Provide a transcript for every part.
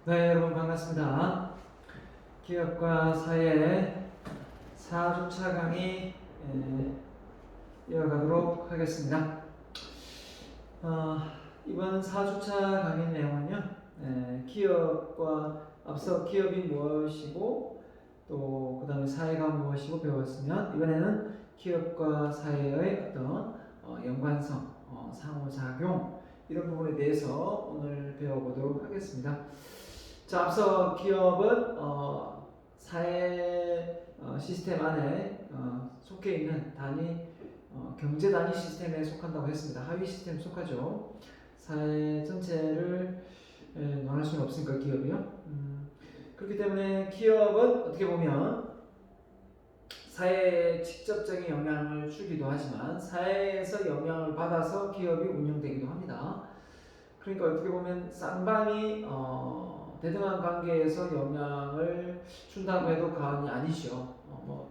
네, 여러분 반갑습니다. 기업과 사회의 4주차 강의 이어가도록 하겠습니다. 이번 4주차 강의 내용은요, 기업과 앞서 기업이 무엇이고 또 그 다음에 사회가 무엇이고 배웠으면, 이번에는 기업과 사회의 어떤 연관성, 상호작용, 이런 부분에 대해서 오늘 배워보도록 하겠습니다. 자, 앞서 기업은 사회 시스템 안에 속해 있는 단위, 경제 단위 시스템에 속한다고 했습니다. 하위 시스템에 속하죠. 사회 전체를 논할 수는 없으니까 기업이요. 그렇기 때문에 기업은 어떻게 보면 사회에 직접적인 영향을 주기도 하지만 사회에서 영향을 받아서 기업이 운영되기도 합니다. 그러니까 어떻게 보면 쌍방이 대등한 관계에서 영향을 준다고 해도 과언이 아니죠.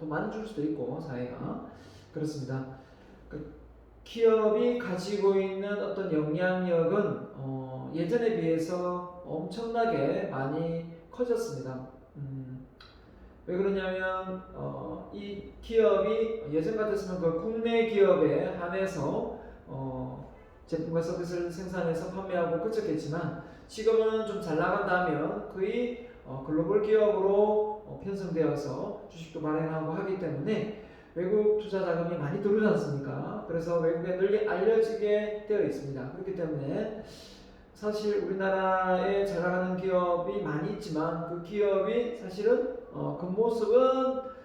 또 많이 줄 수도 있고 사회가 그렇습니다. 그 기업이 가지고 있는 어떤 영향력은 예전에 비해서 엄청나게 많이 커졌습니다. 왜 그러냐면 이 기업이 예전 같았으면 그 국내 기업에 한해서 제품과 서비스를 생산해서 판매하고 그쳤겠지만, 지금은 좀 잘 나간다면 거의 글로벌 기업으로 편성되어서 주식도 발행하고 하기 때문에 외국 투자 자금이 많이 들어오지 않습니까? 그래서 외국에 널리 알려지게 되어 있습니다. 그렇기 때문에 사실 우리나라에 잘 나가는 기업이 많이 있지만 그 기업이 사실은 겉모습은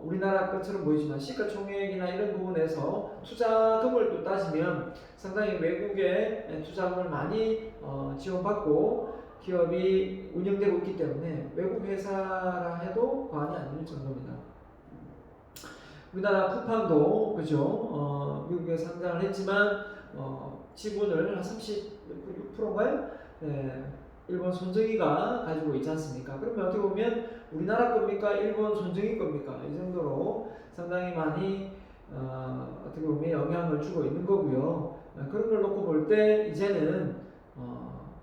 우리나라 것처럼 보이지만 시가총액이나 이런 부분에서 투자금을 또 따지면 상당히 외국에 투자금을 많이 지원받고 기업이 운영되고 있기 때문에 외국 회사라 해도 과언이 아닐 정도입니다. 우리나라 쿠팡도 그죠? 미국에 상장을 했지만 지분을 한 36%인가요? 일본 손정희가 가지고 있지 않습니까? 그러면 어떻게 보면 우리나라 겁니까? 일본 손정희 겁니까? 이 정도로 상당히 많이 어떻게 보면 영향을 주고 있는 거고요. 그런 걸 놓고 볼 때 이제는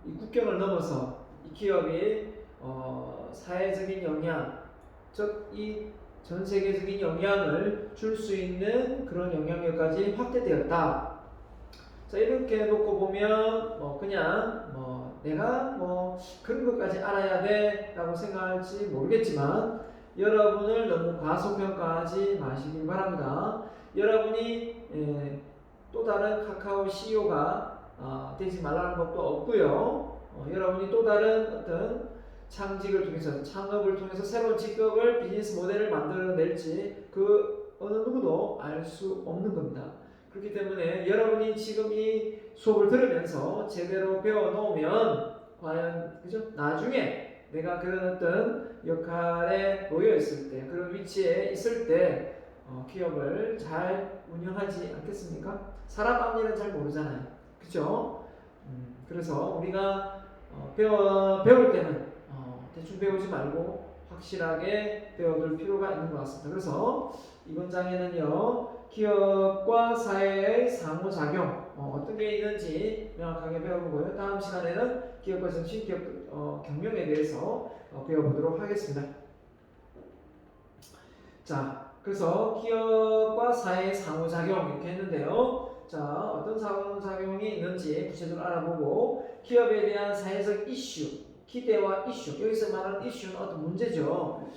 이 국경을 넘어서 이 기업이 사회적인 영향, 즉 이 전 세계적인 영향을 줄 수 있는 그런 영향력까지 확대되었다. 자, 이렇게 놓고 보면 그냥 내가 그런 것까지 알아야 돼 라고 생각할지 모르겠지만, 여러분을 너무 과소평가하지 마시길 바랍니다. 여러분이 또 다른 카카오 CEO가 되지 말라는 것도 없고요. 여러분이 또 다른 어떤 창직을 통해서, 창업을 통해서 새로운 직업을, 비즈니스 모델을 만들어낼지 그 어느 누구도 알 수 없는 겁니다. 그렇기 때문에 여러분이 지금 이 수업을 들으면서 제대로 배워놓으면 과연 그죠? 나중에 내가 그런 어떤 역할에 놓여 있을 때, 그런 위치에 있을 때 기업을 잘 운영하지 않겠습니까? 사람 앞일은 잘 모르잖아요. 그죠? 그래서 우리가 배울 때는 대충 배우지 말고 확실하게 배워둘 필요가 있는 것 같습니다. 그래서 이번 장에는요, 기업과 사회의 상호작용 어떤 게 있는지 명확하게 배워보고요. 다음 시간에는 기업과 정신, 기업 경영에 대해서 배워보도록 하겠습니다. 자, 그래서 기업과 사회의 상호작용 이렇게 했는데요. 자, 어떤 상호작용이 있는지 구체적으로 알아보고, 기업에 대한 사회적 이슈, 기대와 이슈, 여기서 말하는 이슈는 어떤 문제죠.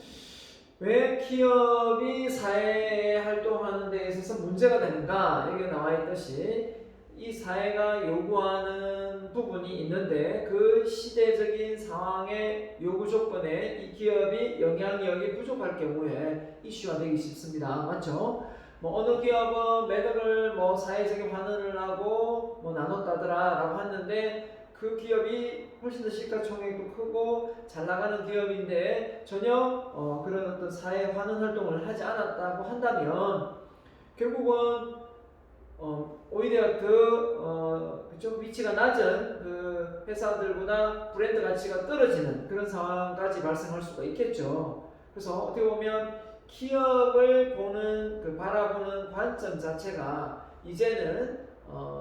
왜 기업이 사회 활동하는 데 있어서 문제가 되는가? 여기 나와 있듯이 이 사회가 요구하는 부분이 있는데 그 시대적인 상황의 요구 조건에 이 기업이 영향력이 부족할 경우에 이슈화 되기 쉽습니다. 맞죠? 어느 기업은 매덕을 사회적인 환원을 하고 나눴다더라 라고 했는데, 그 기업이 훨씬 더 시가총액도 크고 잘 나가는 기업인데 전혀 그런 어떤 사회 환원 활동을 하지 않았다고 한다면 결국은 오히려 그쪽 위치가 낮은 그 회사들보다 브랜드 가치가 떨어지는 그런 상황까지 발생할 수가 있겠죠. 그래서 어떻게 보면 기업을 보는 바라보는 관점 자체가 이제는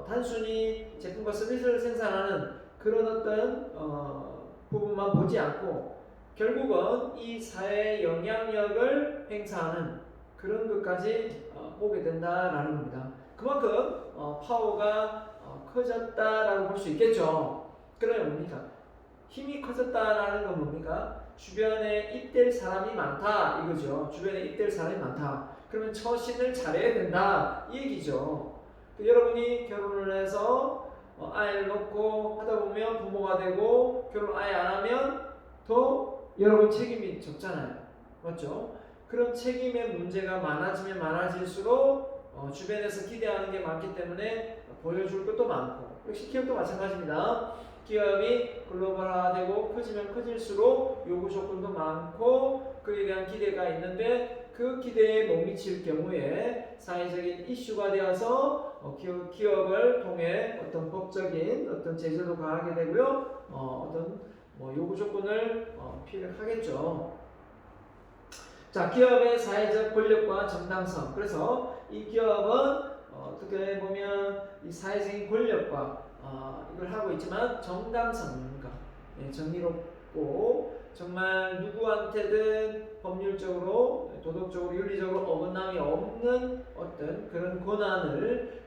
단순히 제품과 서비스를 생산하는 그런 어떤 부분만 보지 않고 결국은 이 사회의 영향력을 행사하는 그런 것까지 보게 된다라는 겁니다. 그만큼 파워가 커졌다라고 볼 수 있겠죠. 그러면 뭡니까? 힘이 커졌다라는 건 뭡니까? 주변에 입댈 사람이 많다 이거죠. 주변에 입댈 사람이 많다. 그러면 처신을 잘해야 된다 이 얘기죠. 여러분이 결혼을 해서 아이를 낳고 하다 보면 부모가 되고 결혼 아예 안 하면 더 여러분 책임이 적잖아요. 맞죠? 그런 책임의 문제가 많아지면 많아질수록 주변에서 기대하는 게 많기 때문에 보여줄 것도 많고, 역시 기업도 마찬가지입니다. 기업이 글로벌화되고 커지면 커질수록 요구 조건도 많고 그에 대한 기대가 있는데 그 기대에 못 미칠 경우에 사회적인 이슈가 되어서 기업을 통해 어떤 법적인 어떤 제재도 가하게 되고요. 어떤 요구 조건을 피력하겠죠. 자, 기업의 사회적 권력과 정당성. 그래서 이 기업은 어떻게 보면 이 사회적인 권력과 이걸 하고 있지만 정당성입니까? 네, 정의롭고 정말 누구한테든 법률적으로, 도덕적으로, 윤리적으로 어긋남이 없는 어떤 그런 권한을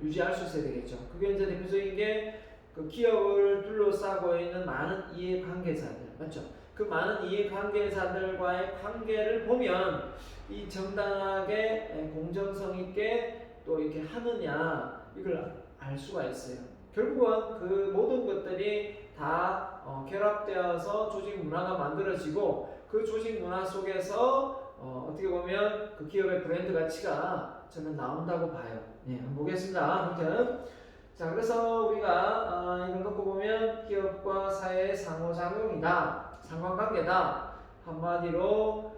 유지할 수 있어야 되겠죠. 그게 이제 대표적인 게 그 기업을 둘러싸고 있는 많은 이해관계자들, 맞죠? 그 많은 이해관계자들과의 관계를 보면 이 정당하게 공정성 있게 또 이렇게 하느냐 이걸 알 수가 있어요. 결국은 그 모든 것들이 다 결합되어서 조직 문화가 만들어지고 그 조직 문화 속에서 어떻게 보면 그 기업의 브랜드 가치가 저는 나온다고 봐요. 네, 한번 보겠습니다. 아무튼 자, 그래서 우리가 이걸 놓고 보면 기업과 사회의 상호작용이다, 상관관계다. 한마디로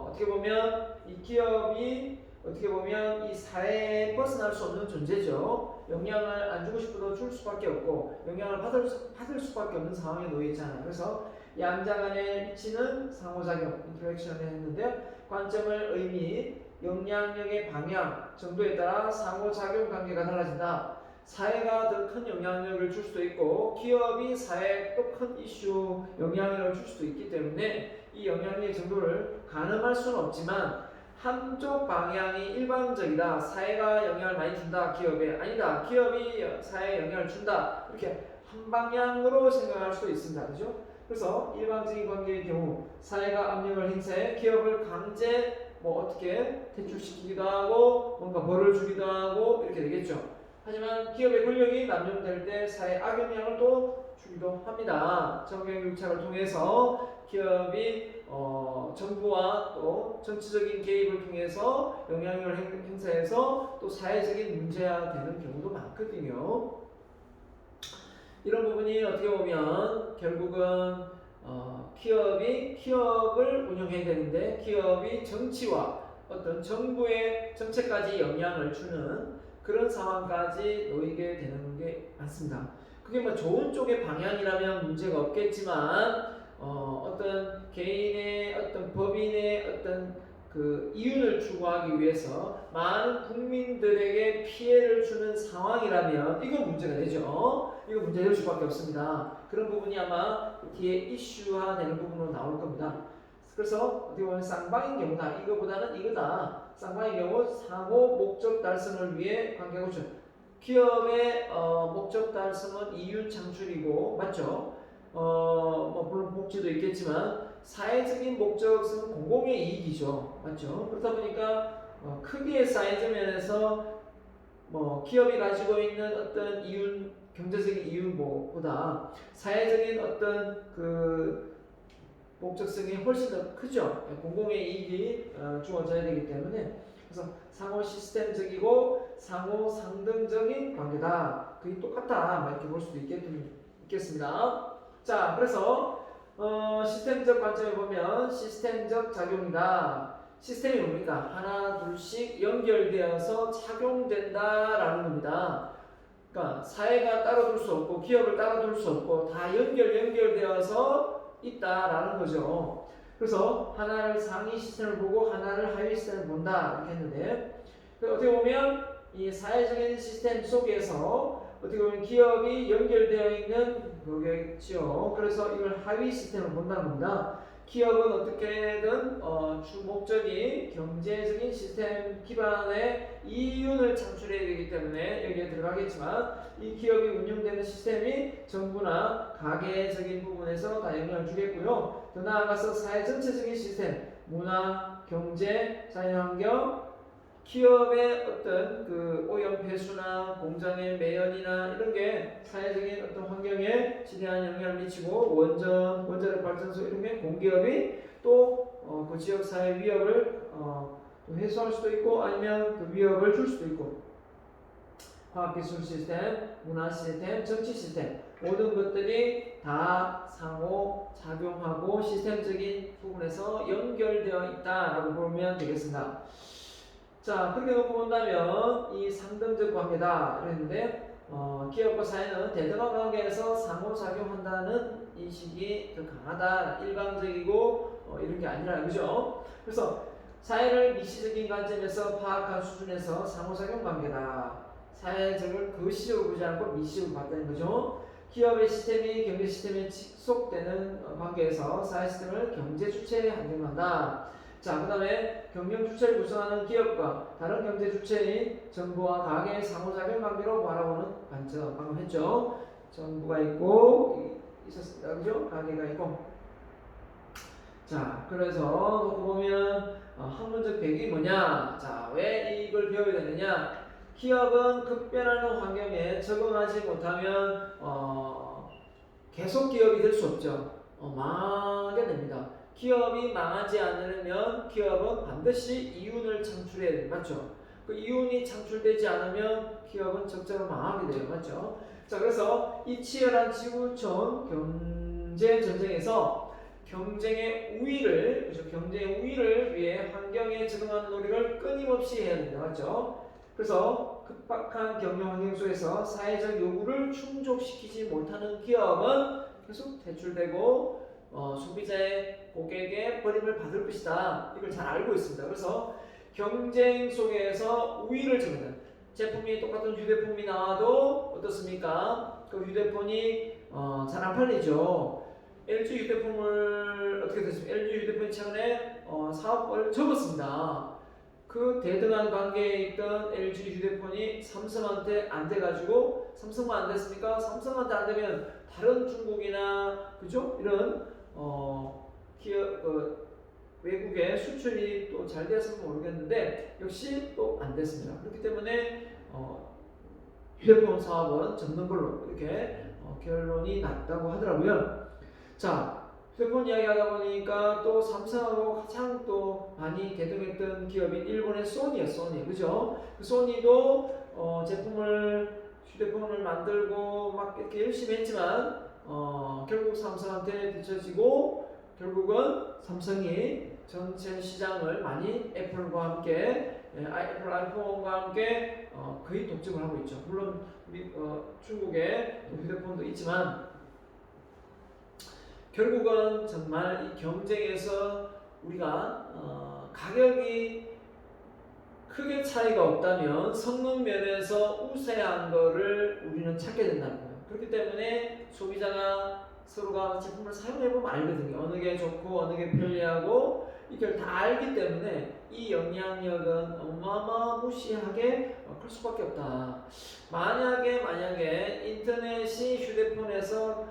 어떻게 보면 이 기업이 어떻게 보면 이 사회에 벗어날 수 없는 존재죠. 영향을 안 주고 싶어도 줄 수밖에 없고 영향을 받을 수밖에 없는 상황에 놓여 있잖아요. 그래서 양자 간에 미치는 상호작용, 인터랙션을 했는데요. 관점을 의미, 영향력의 방향 정도에 따라 상호작용 관계가 달라진다. 사회가 더 큰 영향력을 줄 수도 있고 기업이 사회에 또 큰 이슈 영향력을 줄 수도 있기 때문에 이 영향력의 정도를 가늠할 수는 없지만 한쪽 방향이 일방적이다. 사회가 영향을 많이 준다. 기업에 아니다. 기업이 사회에 영향을 준다. 이렇게 한 방향으로 생각할 수도 있습니다. 그죠? 그래서 일방적인 관계의 경우 사회가 압력을 행사해 기업을 강제 어떻게 퇴출시키기도 하고 뭔가 벌을 주기도 하고 이렇게 되겠죠. 하지만 기업의 권력이 남용될 때 사회에 악영향을 또 주기도 합니다. 정경유착을 통해서 기업이 정부와 또 정치적인 개입을 통해서 영향력을 행사해서 또 사회적인 문제가 되는 경우도 많거든요. 이런 부분이 어떻게 보면 결국은 기업을 운영해야 되는데 기업이 정치와 어떤 정부의 정책까지 영향을 주는 그런 상황까지 놓이게 되는 게 많습니다. 그게 좋은 쪽의 방향이라면 문제가 없겠지만 어떤 개인의 어떤 법인의 어떤 그 이윤을 추구하기 위해서 많은 국민들에게 피해를 주는 상황이라면 이거 문제가 되죠. 이거 문제될 수밖에 없습니다. 그런 부분이 아마 뒤에 이슈화되는 부분으로 나올 겁니다. 그래서 어떻게 보면 쌍방인 경우다. 이거보다는 이거다. 쌍방인 경우 상호 목적 달성을 위해 관계가 죠 기업의 목적 달성은 이윤 창출이고 맞죠? 물론 복지도 있겠지만 사회적인 목적은 공공의 이익이죠. 맞죠? 그러다 보니까 크기의 사이즈 면에서 기업이 가지고 있는 어떤 이윤, 경제적인 이윤보다 사회적인 어떤 그 목적성이 훨씬 더 크죠. 공공의 이익이 주어져야 되기 때문에 그래서 상호 시스템적이고 상호 상등적인 관계다. 그게 똑같다. 이렇게 볼 수도 있겠습니다. 자, 그래서 시스템적 관점에 보면 시스템적 작용이다. 시스템이 뭡니까? 하나 둘씩 연결되어서 작용된다라는 겁니다. 그러니까 사회가 따라둘 수 없고 기업을 따라둘 수 없고 다 연결되어서 있다라는 거죠. 그래서 하나를 상위 시스템을 보고 하나를 하위 시스템을 본다 이렇게 했는데 어떻게 보면 이 사회적인 시스템 속에서 어떻게 보면 기업이 연결되어 있는 거겠죠. 그래서 이걸 하위 시스템을 본다는 겁니다. 기업은 어떻게든 주 목적이 경제적인 시스템 기반의 이윤을 창출해야 되기 때문에 여기에 들어가겠지만 이 기업이 운영되는 시스템이 정부나 가계적인 부분에서 다 영향을 주겠고요. 더 나아가서 사회 전체적인 시스템, 문화, 경제, 자연환경, 기업의 어떤 그 오염 폐수나 공장의 매연이나 이런 게 사회적인 어떤 환경에 지대한 영향을 미치고 원자력 발전소 이런 게 공기업이 또 그 지역 사회 위협을 또 해소할 수도 있고 아니면 그 위협을 줄 수도 있고 과학기술 시스템, 문화 시스템, 정치 시스템 모든 것들이 다 상호 작용하고 시스템적인 부분에서 연결되어 있다라고 보면 되겠습니다. 자, 그렇게 놓고 본다면 이 상등적 관계다 그랬는데 기업과 사회는 대등한 관계에서 상호작용한다는 인식이 더 강하다. 일방적이고 이런 게 아니라 그죠? 그래서 사회를 미시적인 관점에서 파악한 수준에서 상호작용 관계다. 사회적을 그 시적으로 보지 않고 미시적으로 봤다는 거죠. 기업의 시스템이 경제 시스템에 직속되는 관계에서 사회 시스템을 경제 주체에 한정한다. 자, 그 다음에 경영 주체를 구성하는 기업과 다른 경제 주체인 정부와 가계의 상호작용 관계로 바라보는 관점. 방금 했죠. 정부가 있고 있었습니다. 그죠? 가계가 있고. 자, 그래서 놓고 보면 학문적 배경이 뭐냐? 자, 왜 이걸 배워야 되느냐? 기업은 급변하는 환경에 적응하지 못하면 계속 기업이 될 수 없죠. 망하게 됩니다. 기업이 망하지 않으려면 기업은 반드시 이윤을 창출해야 돼요. 맞죠? 그 이윤이 창출되지 않으면 기업은 적절히 망하게 돼요. 맞죠? 자, 그래서 이 치열한 지구촌 경제 전쟁에서 경쟁의 우위를, 그렇죠? 경쟁의 우위를 위해 환경에 적응하는 노력을 끊임없이 해야 됩니다. 맞죠? 그래서 급박한 경영 환경 속에서 사회적 요구를 충족시키지 못하는 기업은 계속 퇴출되고 소비자의 고객의 버림을 받을 것이다. 이걸 잘 알고 있습니다. 그래서 경쟁 속에서 우위를 점하는 제품이 똑같은 휴대폰이 나와도 어떻습니까? 그 휴대폰이 잘 안 팔리죠. LG 휴대폰을 어떻게 됐습니까? LG 휴대폰이 최근에 사업을 접었습니다. 그 대등한 관계에 있던 LG 휴대폰이 삼성한테 안 돼가지고 삼성만 안 됐습니까? 삼성한테 안 되면 다른 중국이나 그죠? 이런 기업 외국에 수출이 또 잘 되었으면 모르겠는데 역시 또 안 됐습니다. 그렇기 때문에 휴대폰 사업은 접는 걸로 이렇게 결론이 났다고 하더라고요. 자, 휴대폰 이야기하다 보니까 또 삼성하고 가장 또 많이 대등했던 기업인 일본의 소니예요. 소니, 그죠? 그 소니도 휴대폰을 만들고 막 이렇게 열심히 했지만 결국 삼성한테 뒤처지고 결국은 삼성이 전체 시장을 많이 애플과 함께 애플 아이폰과 함께 거의 독점을 하고 있죠. 물론 중국에 휴대폰도 있지만 결국은 정말 이 경쟁에서 우리가 가격이 크게 차이가 없다면 성능 면에서 우세한 거를 우리는 찾게 된다는 거예요. 그렇기 때문에 소비자가 서로가 제품을 사용해보면 알거든요. 어느 게 좋고 어느 게 편리하고 이걸 다 알기 때문에 이 영향력은 어마어마무시하게 클 수밖에 없다. 만약에 인터넷이 휴대폰에서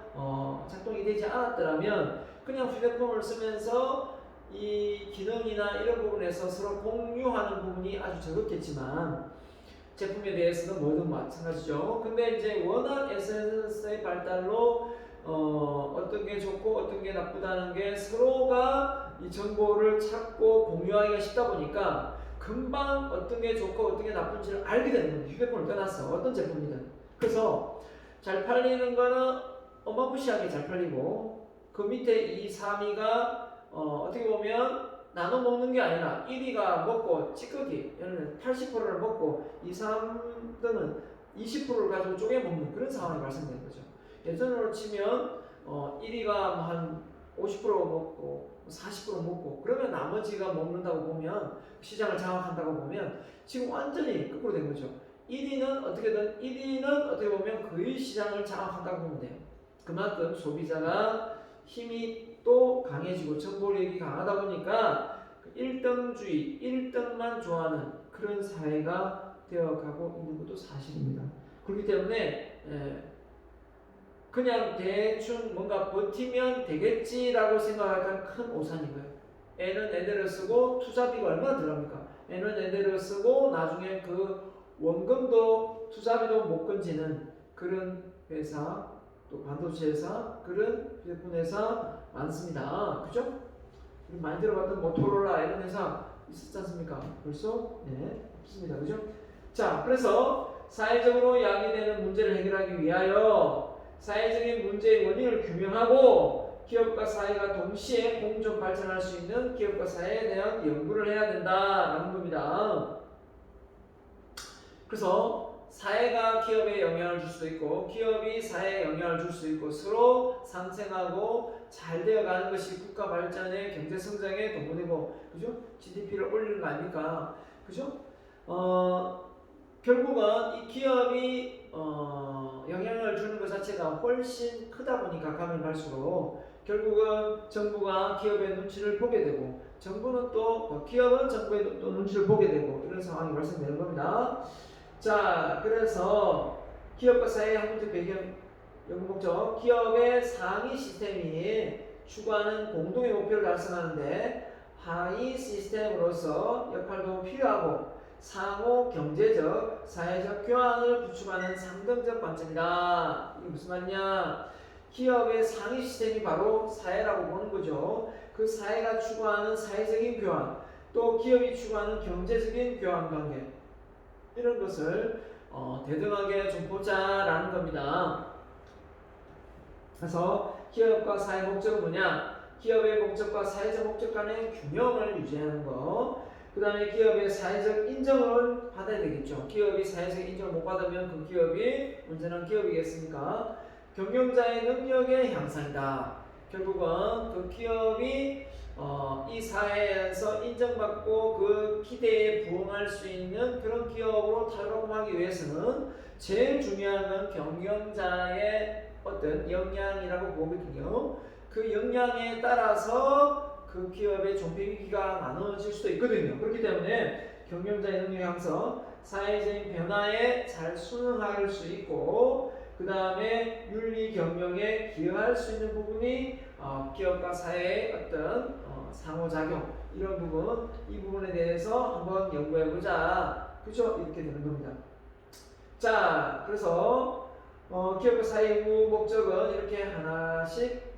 작동이 되지 않았더라면 그냥 휴대폰을 쓰면서 이 기능이나 이런 부분에서 서로 공유하는 부분이 아주 적었겠지만 제품에 대해서는 뭐든 마찬가지죠. 근데 이제 워낙 SNS의 발달로 어떤 게 좋고 어떤 게 나쁘다는 게 서로가 이 정보를 찾고 공유하기가 쉽다 보니까 금방 어떤 게 좋고 어떤 게 나쁜지를 알게 되는 겁니다. 휴대폰을 떠나서 어떤 제품이든. 그래서 잘 팔리는 거는 어마무시하게 잘 팔리고 그 밑에 2, 3위가 어떻게 보면 나눠 먹는 게 아니라 1위가 먹고 찌꺼기 80%를 먹고 2, 3등은 20%를 가지고 쪼개 먹는 그런 상황이 발생되는 거죠. 예전으로 치면 1위가 한 50% 먹고 40% 먹고 그러면 나머지가 먹는다고 보면 시장을 장악한다고 보면 지금 완전히 거꾸로 된 거죠. 1위는 어떻게 보면 거의 시장을 장악한다고 보면 돼요. 그만큼 소비자가 힘이 또 강해지고 정보력이 강하다 보니까 1등주의, 1등만 좋아하는 그런 사회가 되어가고 있는 것도 사실입니다. 그렇기 때문에 그냥 대충 뭔가 버티면 되겠지라고 생각하기엔 큰 오산이고요. N은 N대로 쓰고 투자비가 얼마나 들어갑니까? N은 N대로 쓰고 나중에 그 원금도 투자비도 못 건지는 그런 회사, 또 반도체 회사, 그런 제품 회사 많습니다. 그죠? 많이 들어봤던 모토로라 이런 회사 있었지 않습니까? 벌써? 네, 없습니다. 그죠? 자, 그래서 사회적으로 야기되는 문제를 해결하기 위하여 사회적인 문제의 원인을 규명하고 기업과 사회가 동시에 공존 발전할 수 있는 기업과 사회에 대한 연구를 해야 된다라는 겁니다. 그래서 사회가 기업에 영향을 줄 수도 있고 기업이 사회에 영향을 줄 수 있고 서로 상생하고 잘 되어가는 것이 국가 발전의 경제 성장에 도움되고 그죠? GDP를 올리는 거 아닙니까? 그죠? 결국은 이 기업이 영향을 주는 것 자체가 훨씬 크다 보니까 가면 갈수록 결국은 정부가 기업의 눈치를 보게 되고 정부는 또 기업은 정부의 또 눈치를 보게 되고 이런 상황이 발생되는 겁니다. 자, 그래서 기업과 사회의 학문적 배경 연구 목적 기업의 상위 시스템이 추구하는 공동의 목표를 달성하는데 하위 시스템으로서 역할도 필요하고 상호 경제적, 사회적 교환을 구축하는 상등적 관점이다. 이게 무슨 말이냐? 기업의 상위 시스템이 바로 사회라고 보는 거죠. 그 사회가 추구하는 사회적인 교환, 또 기업이 추구하는 경제적인 교환 관계 이런 것을 대등하게 좀 보자라는 겁니다. 그래서 기업과 사회 목적은 뭐냐? 기업의 목적과 사회적 목적 간의 균형을 유지하는 거. 그 다음에 기업의 사회적 인정을 받아야 되겠죠. 기업이 사회적 인정을 못 받으면 그 기업이 온전한 기업이겠습니까? 경영자의 능력의 향상이다. 결국은 그 기업이 이 사회에서 인정받고 그 기대에 부응할 수 있는 그런 기업으로 탈바꿈하기 위해서는 제일 중요한 건 경영자의 어떤 역량이라고 보거든요. 그 역량에 따라서 그 기업의 존폐위기가 나눠질 수도 있거든요. 그렇기 때문에 경영자의 능력 향상, 사회적인 변화에 잘 순응할 수 있고 그 다음에 윤리 경영에 기여할 수 있는 부분이 기업과 사회의 어떤 상호작용 이런 부분 이 부분에 대해서 한번 연구해보자. 그죠? 이렇게 되는 겁니다. 자, 그래서 기업과 사회 연구 목적은 이렇게 하나씩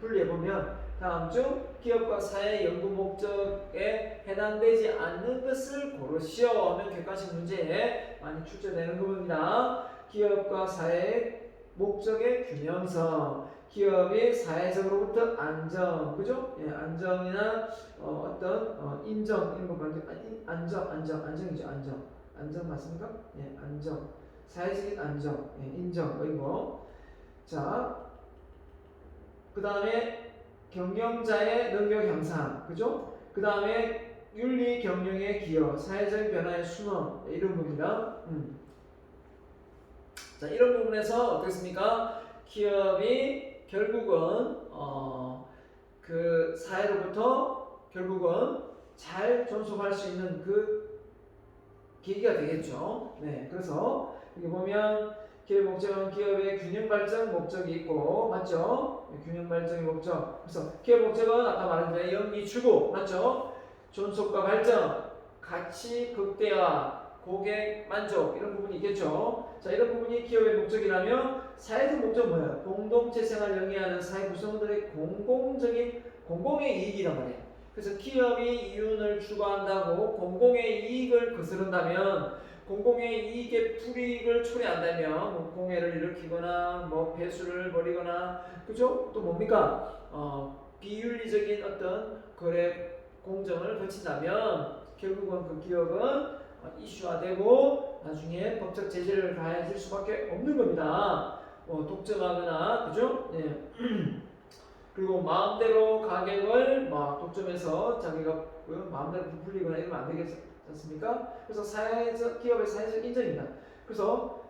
분리해보면 다음 중 기업과 사회 연구 목적에 해당되지 않는 것을 고르시오 하면 객관식 문제에 많이 출제되는 부분입니다. 기업과 사회 목적의 균형성, 기업이 사회적으로부터 안정, 그죠? 예, 안정이나 어떤 인정 이런 거 관계 안정이죠, 안정 맞습니까? 예, 안정, 사회적인 안정, 예, 인정 이거. 자, 그 다음에 경영자의 능력 향상, 그죠? 그 다음에 윤리 경영의 기여, 사회적 변화의 순원 이런 겁니다. 자, 이런 부분에서 어떻습니까? 기업이 결국은 그 사회로부터 결국은 잘 존속할 수 있는 그 계기가 되겠죠. 네, 그래서 여기 보면 기업 목적은 기업의 균형 발전 목적이 있고, 맞죠? 균형 발전의 목적. 그래서 기업 목적은 아까 말한 대로 영리 추구, 맞죠? 존속과 발전, 가치 극대화, 고객 만족 이런 부분이 있겠죠. 자, 이런 부분이 기업의 목적이라면 사회적 목적은 뭐예요? 공동체 생활을 영위하는 사회 구성원들의 공공의 이익이란 말이에요. 그래서 기업이 이윤을 추구한다고 공공의 이익을 거스른다면 공공의 이익의 불이익을 초래한다면 뭐 공해를 일으키거나 뭐 배수를 벌이거나 그죠? 또 뭡니까? 비윤리적인 어떤 거래 공정을 거친다면 결국은 그 기업은 이슈화되고 나중에 법적 제재를 가해질 수밖에 없는 겁니다. 독점하거나 그죠? 네. 그리고 마음대로 가격을 막 독점해서 자기가 없고요. 마음대로 부풀리거나 이러면 안 되겠지 않습니까? 그래서 기업의 사회적 인정입니다. 그래서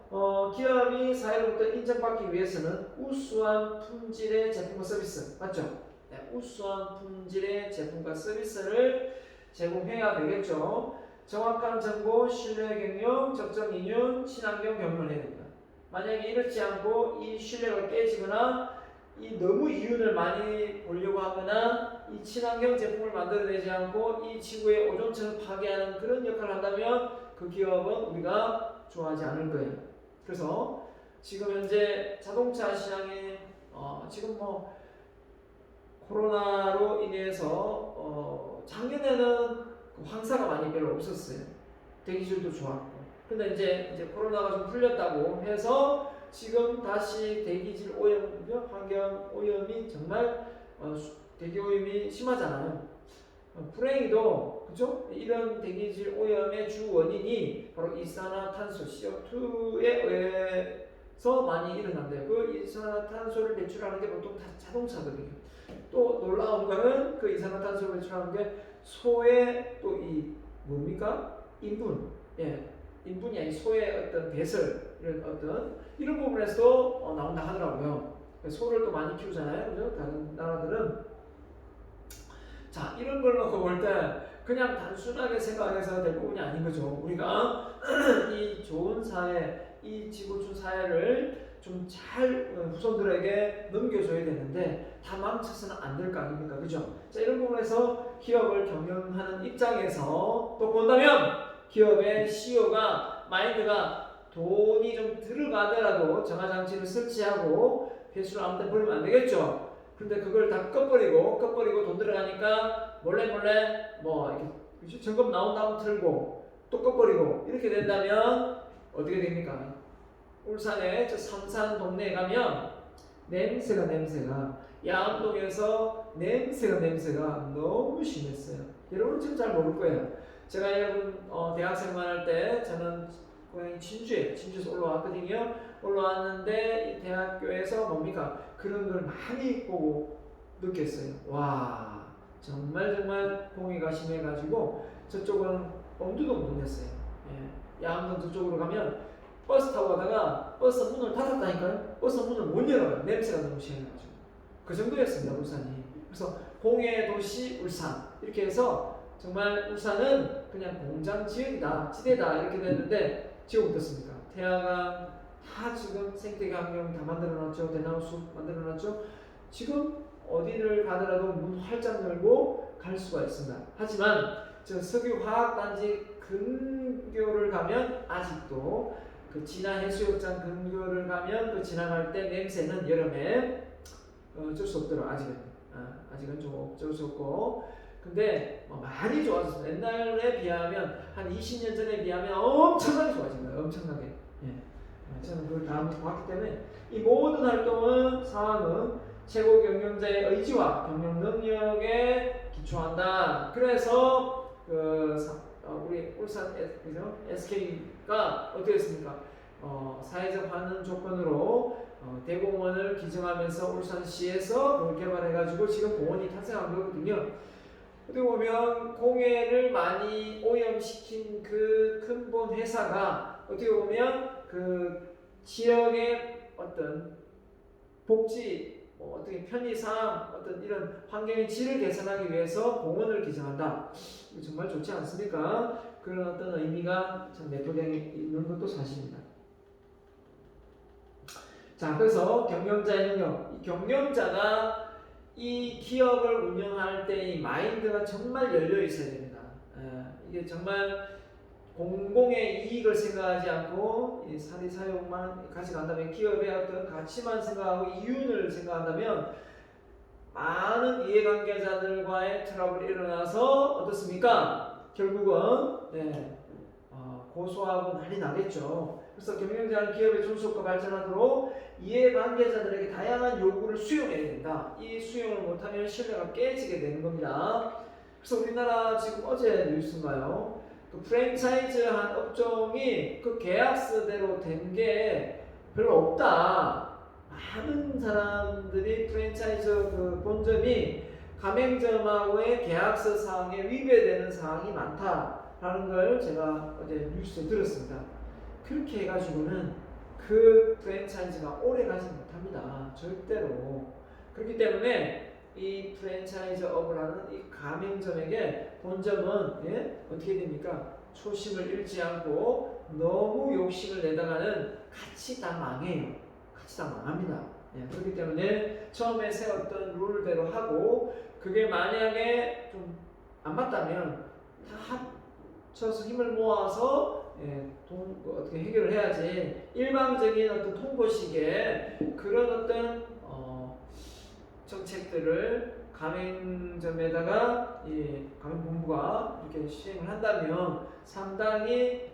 기업이 사회로부터 인정받기 위해서는 우수한 품질의 제품과 서비스, 맞죠? 네, 우수한 품질의 제품과 서비스를 제공해야 되겠죠. 정확한 정보, 신뢰 경영, 적정 이윤, 친환경 경영을 해야 됩니다. 만약에 이렇지 않고 이 신뢰가 깨지거나 이 너무 이윤을 많이 보려고 하거나 이 친환경 제품을 만들어내지 않고 이 지구의 오존층을 파괴하는 그런 역할을 한다면 그 기업은 우리가 좋아하지 않을 거예요. 그래서 지금 현재 자동차 시장에 지금 뭐 코로나로 인해서 작년에는 황사가 많이 별로 없었어요. 대기질도 좋았고. 근데 이제 코로나가 좀 풀렸다고 해서 지금 다시 대기질 오염, 환경 오염이 정말 대기 오염이 심하잖아요. 불행히도 그죠? 이런 대기질 오염의 주 원인이 바로 이산화탄소 CO2에 의해서 많이 일어난대요. 그 이산화탄소를 배출하는 게 보통 다 자동차거든요. 또 놀라운 거는 그 이산화탄소를 배출하는 게 소의 또 이 뭡니까? 인분, 인분이 아닌 소의 어떤 배설 이런 부분에서도 나온다 하더라고요. 소를 또 많이 키우잖아요, 그죠? 다른 나라들은. 자, 이런 걸 놓고 볼 때 그냥 단순하게 생각해서 될 부분이 아닌 거죠. 우리가 이 좋은 사회, 이 지구촌 사회를 좀 잘 후손들에게 넘겨줘야 되는데 다 망쳐서는 안 될 거 아닙니까? 그죠? 자, 이런 부분에서 기업을 경영하는 입장에서 또 본다면 기업의 CEO가 마인드가 돈이 좀 들어가더라도 정화장치를 설치하고 배수를 아무 데 버리면 안 되겠죠? 근데 그걸 다 꺼버리고 돈 들어가니까 몰래 뭐 이렇게 점검 나온 다음 틀고 또 꺼버리고 이렇게 된다면 어떻게 됩니까? 울산의 저 삼산 동네에 가면 냄새가 양암동에서 냄새가 너무 심했어요. 여러분 지금 잘 모를 거예요. 제가 여러분 대학생만 할 때 저는 고향이 진주에서 올라왔거든요. 올라왔는데 이 대학교에서 뭡니까? 그런 걸 많이 보고 느꼈어요. 와, 정말 공해가 심해가지고 저쪽은 엄두도 못 냈어요. 양암동 저쪽으로 가면 버스 타고 가다가 버스 문을 닫았다니까요. 버스 문을 못 열어요. 냄새가 너무 심해가지고. 그 정도였습니다, 울산이. 그래서 공해 도시 울산 이렇게 해서 정말 울산은 그냥 공장 지역이다, 지대다 이렇게 됐는데 지금 어떻습니까? 태화강 다 지금 생태계 환경 다 만들어놨죠. 대나무 숲 만들어놨죠. 지금 어디를 가더라도 문 활짝 열고 갈 수가 있습니다. 하지만 저 석유화학단지 근교를 가면 아직도 그 진화 해수욕장 근교를 가면 그 지나갈 때 냄새는 여름에 어쩔 수 없더라고. 아직은 좀 어쩔 수 없고. 근데 많이 좋아졌습니다. 옛날에 비하면 한 20년 전에 비하면 엄청나게 좋아진 거예요. 엄청나게. 저는 그걸 다 봤기 때문에 이 모든 상황은 최고 경영자의 의지와 경영 능력에 기초한다. 그래서 우리 울산 SK가 어떻게 했습니까? 사회적 환원 조건으로 대공원을 기증하면서 울산시에서 그걸 개발해가지고 지금 공원이 탄생한 거거든요. 어떻게 보면 공해를 많이 오염시킨 그 근본 회사가 어떻게 보면 그 지역의 어떤 복지, 어떻게 편의상 어떤 이런 환경의 질을 개선하기 위해서 공원을 기증한다. 정말 좋지 않습니까? 그런 어떤 의미가 참 내포되어 있는 것도 사실입니다. 자, 그래서 경영자의 능력, 이 경영자가 이 기업을 운영할 때 이 마인드가 정말 열려 있어야 됩니다. 이게 정말 공공의 이익을 생각하지 않고 이 사리사욕만 가져간다면, 기업의 어떤 가치만 생각하고 이윤을 생각한다면 많은 이해관계자들과의 트러블이 일어나서 어떻습니까? 결국은 고소하고 난리 나겠죠. 그래서 경영자는 기업의 존속과 발전하도록 이해관계자들에게 다양한 요구를 수용해야 된다. 이 수용을 못하면 신뢰가 깨지게 되는 겁니다. 그래서 우리나라 지금 어제 뉴스인가요? 그 프랜차이즈 한 업종이 그 계약서대로 된 게 별로 없다. 많은 사람들이 프랜차이즈 그 본점이 가맹점하고의 계약서 사항에 위배되는 사항이 많다라는 걸 제가 어제 뉴스에 들었습니다. 그렇게 해가지고는 그 프랜차이즈가 오래 가지 못합니다. 절대로. 그렇기 때문에 이 프랜차이즈업을 하는 이 가맹점에게 본점은 어떻게 됩니까? 초심을 잃지 않고 너무 욕심을 내다가는 같이 다 망해요. 같이 다 망합니다. 그렇기 때문에 처음에 세웠던 룰대로 하고 그게 만약에 좀 안 맞다면 다 합쳐서 힘을 모아서 어떻게 해결을 해야지 일방적인 어떤 통보식의 그런 어떤 정책들을 가맹점에다가 가맹본부가 이렇게 시행을 한다면 상당히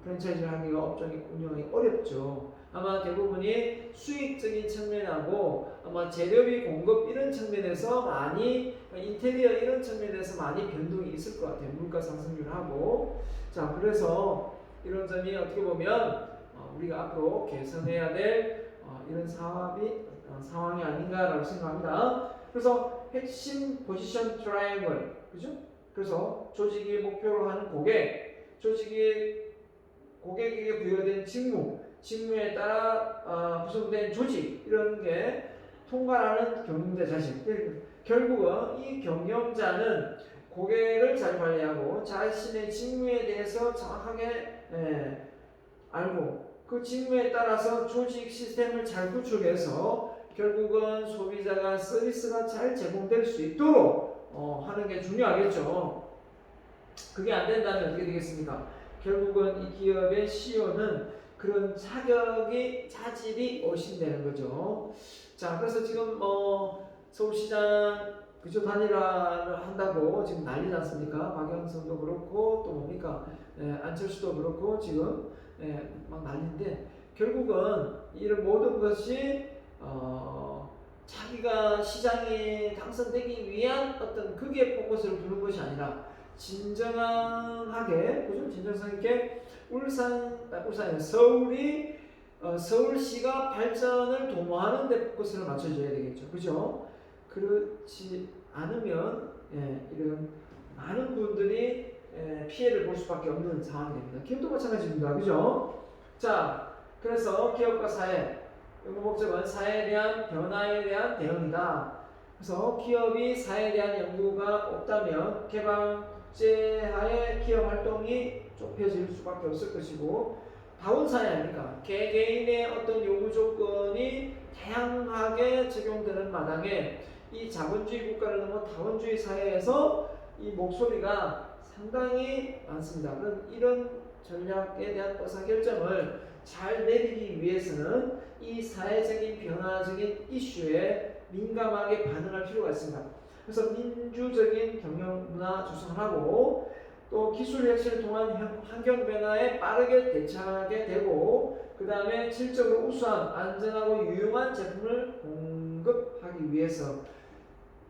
프랜차이즈를 하기가 업종이 운영하기 어렵죠. 아마 대부분이 수익적인 측면하고 아마 재료비 공급 이런 측면에서 많이 인테리어 이런 측면에서 많이 변동이 있을 것 같아요. 물가 상승률하고. 자, 그래서 이런 점이 어떻게 보면 우리가 앞으로 개선해야 될 이런 상황이 아닌가라고 생각합니다. 그래서 핵심 포지션 트라이앵글, 그죠? 그래서 조직이 목표로 하는 고객에게 부여된 직무에 따라 구성된 조직 이런 게 통과하는 경영자 자신. 결국은 이 경영자는 고객을 잘 관리하고 자신의 직무에 대해서 정확하게 알고 그 직무에 따라서 조직 시스템을 잘 구축해서 결국은 소비자가 서비스가 잘 제공될 수 있도록 하는 게 중요하겠죠. 그게 안 된다면 어떻게 되겠습니까? 결국은 이 기업의 CEO는 그런 자질이 오신다는 거죠. 자, 그래서 지금 서울시장 그죠 단일화를 한다고 지금 난리지 않습니까? 박영선도 그렇고 또 뭡니까? 안철수도 그렇고 지금 막 난리인데 결국은 이런 모든 것이 자기가 시장에 당선되기 위한 어떤 극의 포커스를 두는 것이 아니라 진정하게 그죠? 진정성 있게 서울시가 발전을 도모하는 데 포커스를 맞춰줘야 되겠죠. 그죠? 그렇지 않으면 이런 많은 분들이 피해를 볼 수밖에 없는 상황이 됩니다. 기업도 마찬가지입니다. 그죠? 자, 그래서 기업과 사회 연구 목적은 사회에 대한 변화에 대한 대응이다. 그래서 기업이 사회에 대한 연구가 없다면 개방제하에 기업 활동이 좁혀질 수밖에 없을 것이고 다운 사회 아닙니까? 개개인의 어떤 요구 조건이 다양하게 적용되는 마당에 이 자본주의 국가를 넘어 다원주의 사회에서 이 목소리가 상당히 많습니다. 이런 전략에 대한 의사결정을 잘 내리기 위해서는 이 사회적인 변화적인 이슈에 민감하게 반응할 필요가 있습니다. 그래서 민주적인 경영 문화 조성하고 또 기술 혁신을 통한 환경 변화에 빠르게 대처하게 되고 그 다음에 질적으로 우수한 안전하고 유용한 제품을 공급하기 위해서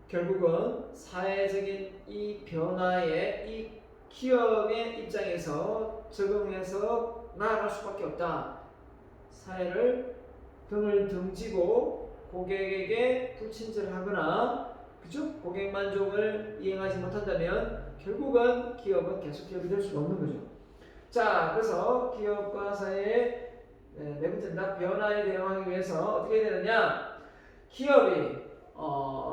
결국은 사회적인 이 변화에 이 기업의 입장에서 적응해서 나아갈 수밖에 없다. 사회를 등을 등지고 고객에게 불친절하거나 그죠? 고객 만족을 이행하지 못한다면 결국은 기업은 계속 기업이 될 수가 없는 거죠. 자, 그래서 기업과 사회의 내부 전략 변화에 대응하기 위해서 어떻게 해야 되느냐? 기업이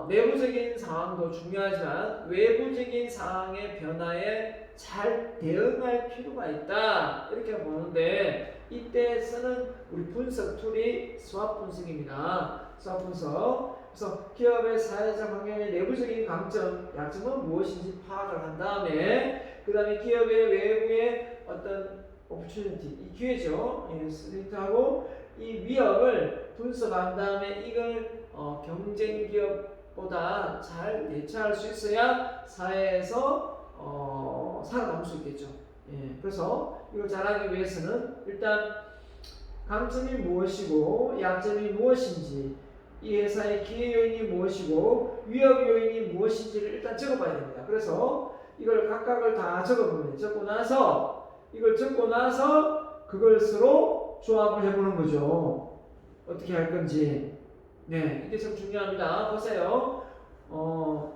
내부적인 상황도 중요하지만 외부적인 상황의 변화에 잘 대응할 필요가 있다. 이렇게 보는데 이때 쓰는 우리 분석 툴이 수학 분석입니다. 수학 분석. 그래서 기업의 사회적 환경의 내부적인 강점, 약점은 무엇인지 파악을 한 다음에 그 다음에 기업의 외부의 어떤 opportunity, 이 기회죠. 스트레이트하고 이 위협을 분석한 다음에 이걸 경쟁 기업보다 잘 대처할 수 있어야 사회에서 살아남을 수 있겠죠. 그래서 이걸 잘하기 위해서는 일단 강점이 무엇이고 약점이 무엇인지 이 회사의 기회 요인이 무엇이고 위협 요인이 무엇인지를 일단 적어봐야 됩니다. 그래서 이걸 각각을 다 적어보면 적고 나서 그것으로 조합을 해보는 거죠. 어떻게 할 건지. 이게 참 중요합니다. 보세요.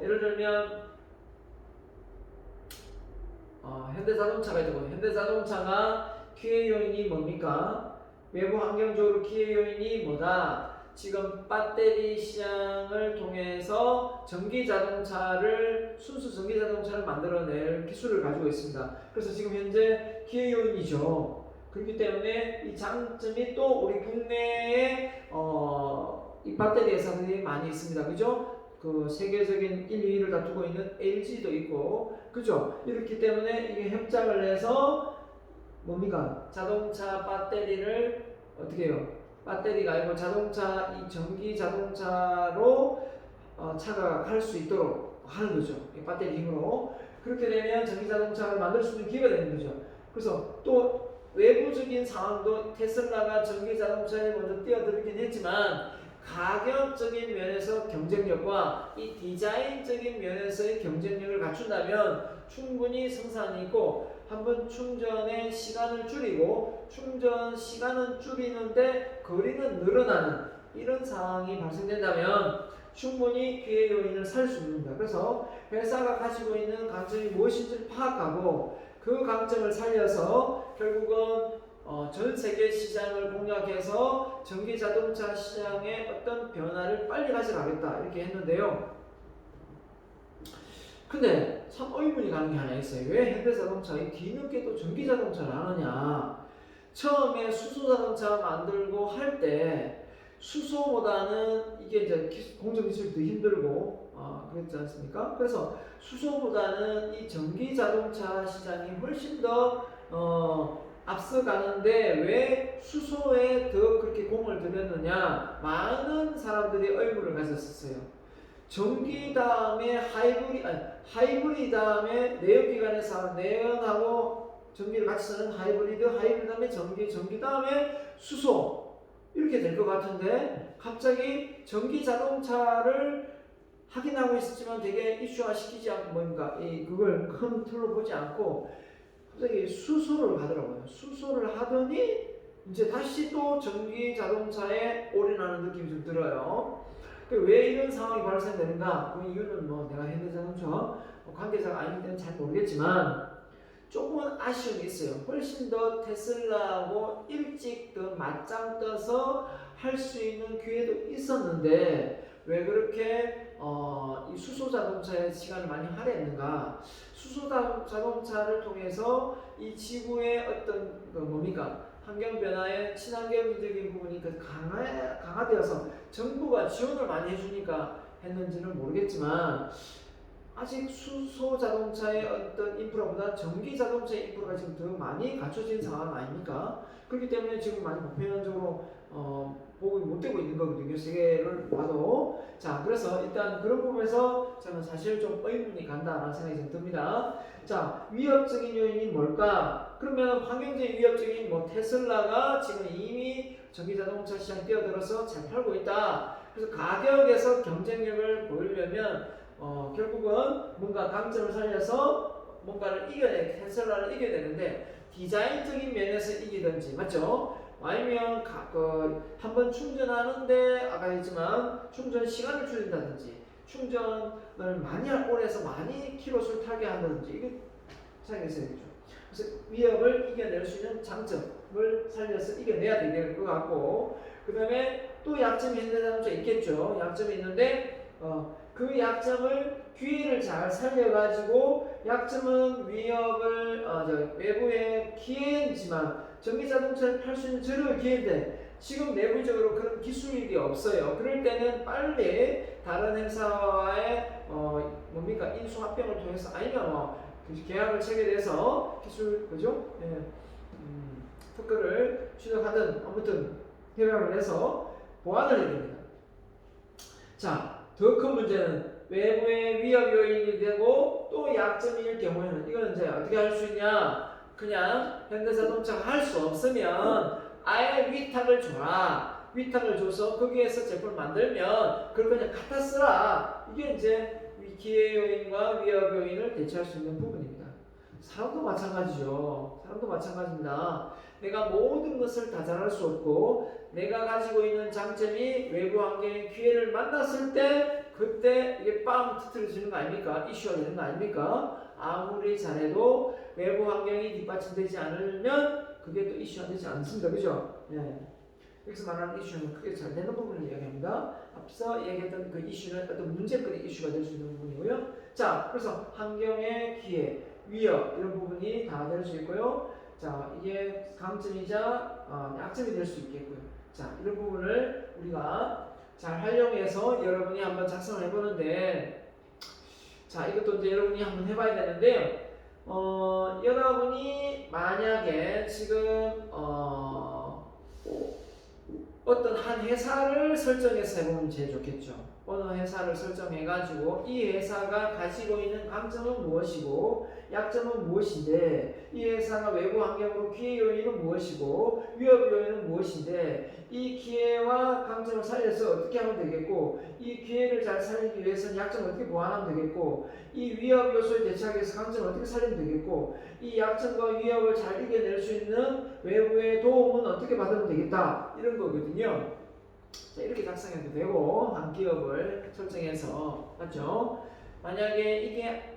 예를 들면 현대자동차가 있다고. 현대자동차가 기회 요인이 뭡니까? 외부 환경적으로 기회 요인이 뭐다? 지금 배터리 시장을 통해서 순수 전기 자동차를 만들어낼 기술을 가지고 있습니다. 그래서 지금 현재 기회 요인이죠. 그렇기 때문에 이 장점이 또 우리 국내에 이 배터리 회사들이 많이 있습니다. 그죠? 그 세계적인 1, 2위를 다투고 있는 LG도 있고, 그죠? 이렇기 때문에 이게 협작을 해서 뭡니까? 자동차 배터리를 어떻게 해요? 배터리가 아니고 이 전기 자동차로 차가 갈 수 있도록 하는 거죠. 이 배터리 힘으로. 그렇게 되면 전기 자동차를 만들 수 있는 기회가 되는 거죠. 그래서 또 외부적인 상황도 테슬라가 전기 자동차에 먼저 뛰어들긴 했지만 가격적인 면에서 경쟁력과 이 디자인적인 면에서의 경쟁력을 갖춘다면 충분히 생산이 있고, 한번 충전의 시간을 줄이고 충전 시간은 줄이는데 거리는 늘어나는 이런 상황이 발생된다면 충분히 기회 요인을 살 수 있습니다. 그래서 회사가 가지고 있는 강점이 무엇인지를 파악하고 그 강점을 살려서 결국은 전 세계 시장을 공략해서 전기 자동차 시장의 어떤 변화를 빨리 가져가겠다 이렇게 했는데요. 근데 참 의문이 가는 게 하나 있어요. 왜 현대자동차가 뒤늦게도 전기자동차를 하느냐. 처음에 수소자동차 만들고 할 때 수소보다는 이게 이제 공정기술도 힘들고 그랬지 않습니까? 그래서 수소보다는 이 전기자동차 시장이 훨씬 더 앞서가는데 왜 수소에 더 그렇게 공을 들였느냐. 많은 사람들이 의문을 가졌었어요. 전기 다음에 하이브리드 다음에 내연기관에서 내연하고 전기를 같이 쓰는 하이브리드 다음에 전기 다음에 수소 이렇게 될 것 같은데 갑자기 전기 자동차를 하긴 하고 있었지만 되게 이슈화 시키지 않고 그걸 큰 틀로 보지 않고 갑자기 수소를 하더라고요. 수소를 하더니 이제 다시 또 전기 자동차에 올인하는 느낌이 좀 들어요. 왜 이런 상황이 발생되는가? 그 이유는 내가 현대자동차 관계자가 아니기 때문에 잘 모르겠지만 조금은 아쉬움이 있어요. 훨씬 더 테슬라하고 일찍 더 맞짱 떠서 할 수 있는 기회도 있었는데 왜 그렇게 이 수소 자동차에 시간을 많이 할애했는가? 수소 자동차를 통해서 이 지구의 어떤 환경 변화에 친환경적인 부분이 강화되어서 정부가 지원을 많이 해주니까 했는지는 모르겠지만 아직 수소 자동차의 어떤 인프라보다 전기 자동차의 인프라가 지금 더 많이 갖춰진 상황 아닙니까? 그렇기 때문에 지금 많이 보편적으로 보급이 못 되고 있는 거거든요. 세계를 봐도. 자, 그래서 일단 그런 부분에서 저는 사실 좀 의문이 간다라는 생각이 좀 듭니다. 자, 위협적인 요인이 뭘까? 그러면 환경적인 위협적인 테슬라가 지금 이미 전기자동차 시장 뛰어들어서 잘 팔고 있다. 그래서 가격에서 경쟁력을 보이려면 결국은 뭔가 강점을 살려서 뭔가를 테슬라를 이겨야 되는데 디자인적인 면에서 이기든지, 맞죠? 아니면 한번 충전하는데 아까 했지만 충전 시간을 줄인다든지 충전을 많이 오래해서 많이 킬로수를 타게 한다든지 이게 생각이 있어야 되죠. 그래서 위협을 이겨낼 수 있는 장점을 살려서 이겨내야 될 것 같고, 그 다음에 또 약점이 현대자동차 있겠죠. 약점이 있는데 그 약점을 기회를 잘 살려가지고 약점은 위협을 외부의 기회이지만 전기자동차를 팔 수 있는 저렴한 기회인데 지금 내부적으로 그런 기술이 없어요. 그럴 때는 빨리 다른 회사와의 인수합병을 통해서 아니면 계약을 체결해서 기술 특허를 취득하든 아무튼 협약을 해서 보완을 해야 됩니다. 자, 더 큰 문제는 외부의 위협 요인이 되고 또 약점일 경우에는 이거는 이제 어떻게 할 수 있냐? 그냥 현대자동차가 할 수 없으면 아예 위탁을 줘라. 위탁을 줘서 거기에서 제품을 만들면 그걸 그냥 갖다 쓰라. 이게 이제 기회 요인과 위협 요인을 대체할 수 있는 부분입니다. 사람도 마찬가지죠. 사람도 마찬가지입니다. 내가 모든 것을 다 잘할 수 없고 내가 가지고 있는 장점이 외부 환경의 기회를 만났을 때 그때 이게 빵 터트려지는 거 아닙니까? 이슈가 되는 거 아닙니까? 아무리 잘해도 외부 환경이 뒷받침되지 않으면 그게 또 이슈가 되지 않습니다. 그죠? 예. 여기서 말하는 이슈는 크게 잘 되는 부분을 이야기합니다. 앞서 얘기했던 그 이슈는 어떤 문제거리 이슈가 될 수 있는 부분이고요. 자, 그래서 환경의 기회, 위협 이런 부분이 다 될 수 있고요. 자, 이게 강점이자 약점이 될 수 있겠고요. 자, 이런 부분을 우리가 잘 활용해서 여러분이 한번 작성을 해보는데, 자, 이것도 이제 여러분이 한번 해봐야 되는데요. 여러분이 만약에 지금 어떤 한 회사를 설정해서 해보면 제일 좋겠죠. 어느 회사를 설정해가지고 이 회사가 가지고 있는 강점은 무엇이고 약점은 무엇인데, 이 회사가 외부 환경으로 기회 요인은 무엇이고 위협 요인은 무엇인데, 이 기회와 강점을 살려서 어떻게 하면 되겠고, 이 기회를 잘 살리기 위해서는 약점을 어떻게 보완하면 되겠고, 이 위협 요소에 대처하기 위해서 강점을 어떻게 살리면 되겠고, 이 약점과 위협을 잘 이겨낼 수 있는 외부의 도움은 어떻게 받으면 되겠다, 이런 거거든요. 자, 이렇게 작성해도 되고, 한 기업을 설정해서, 맞죠? 만약에 이게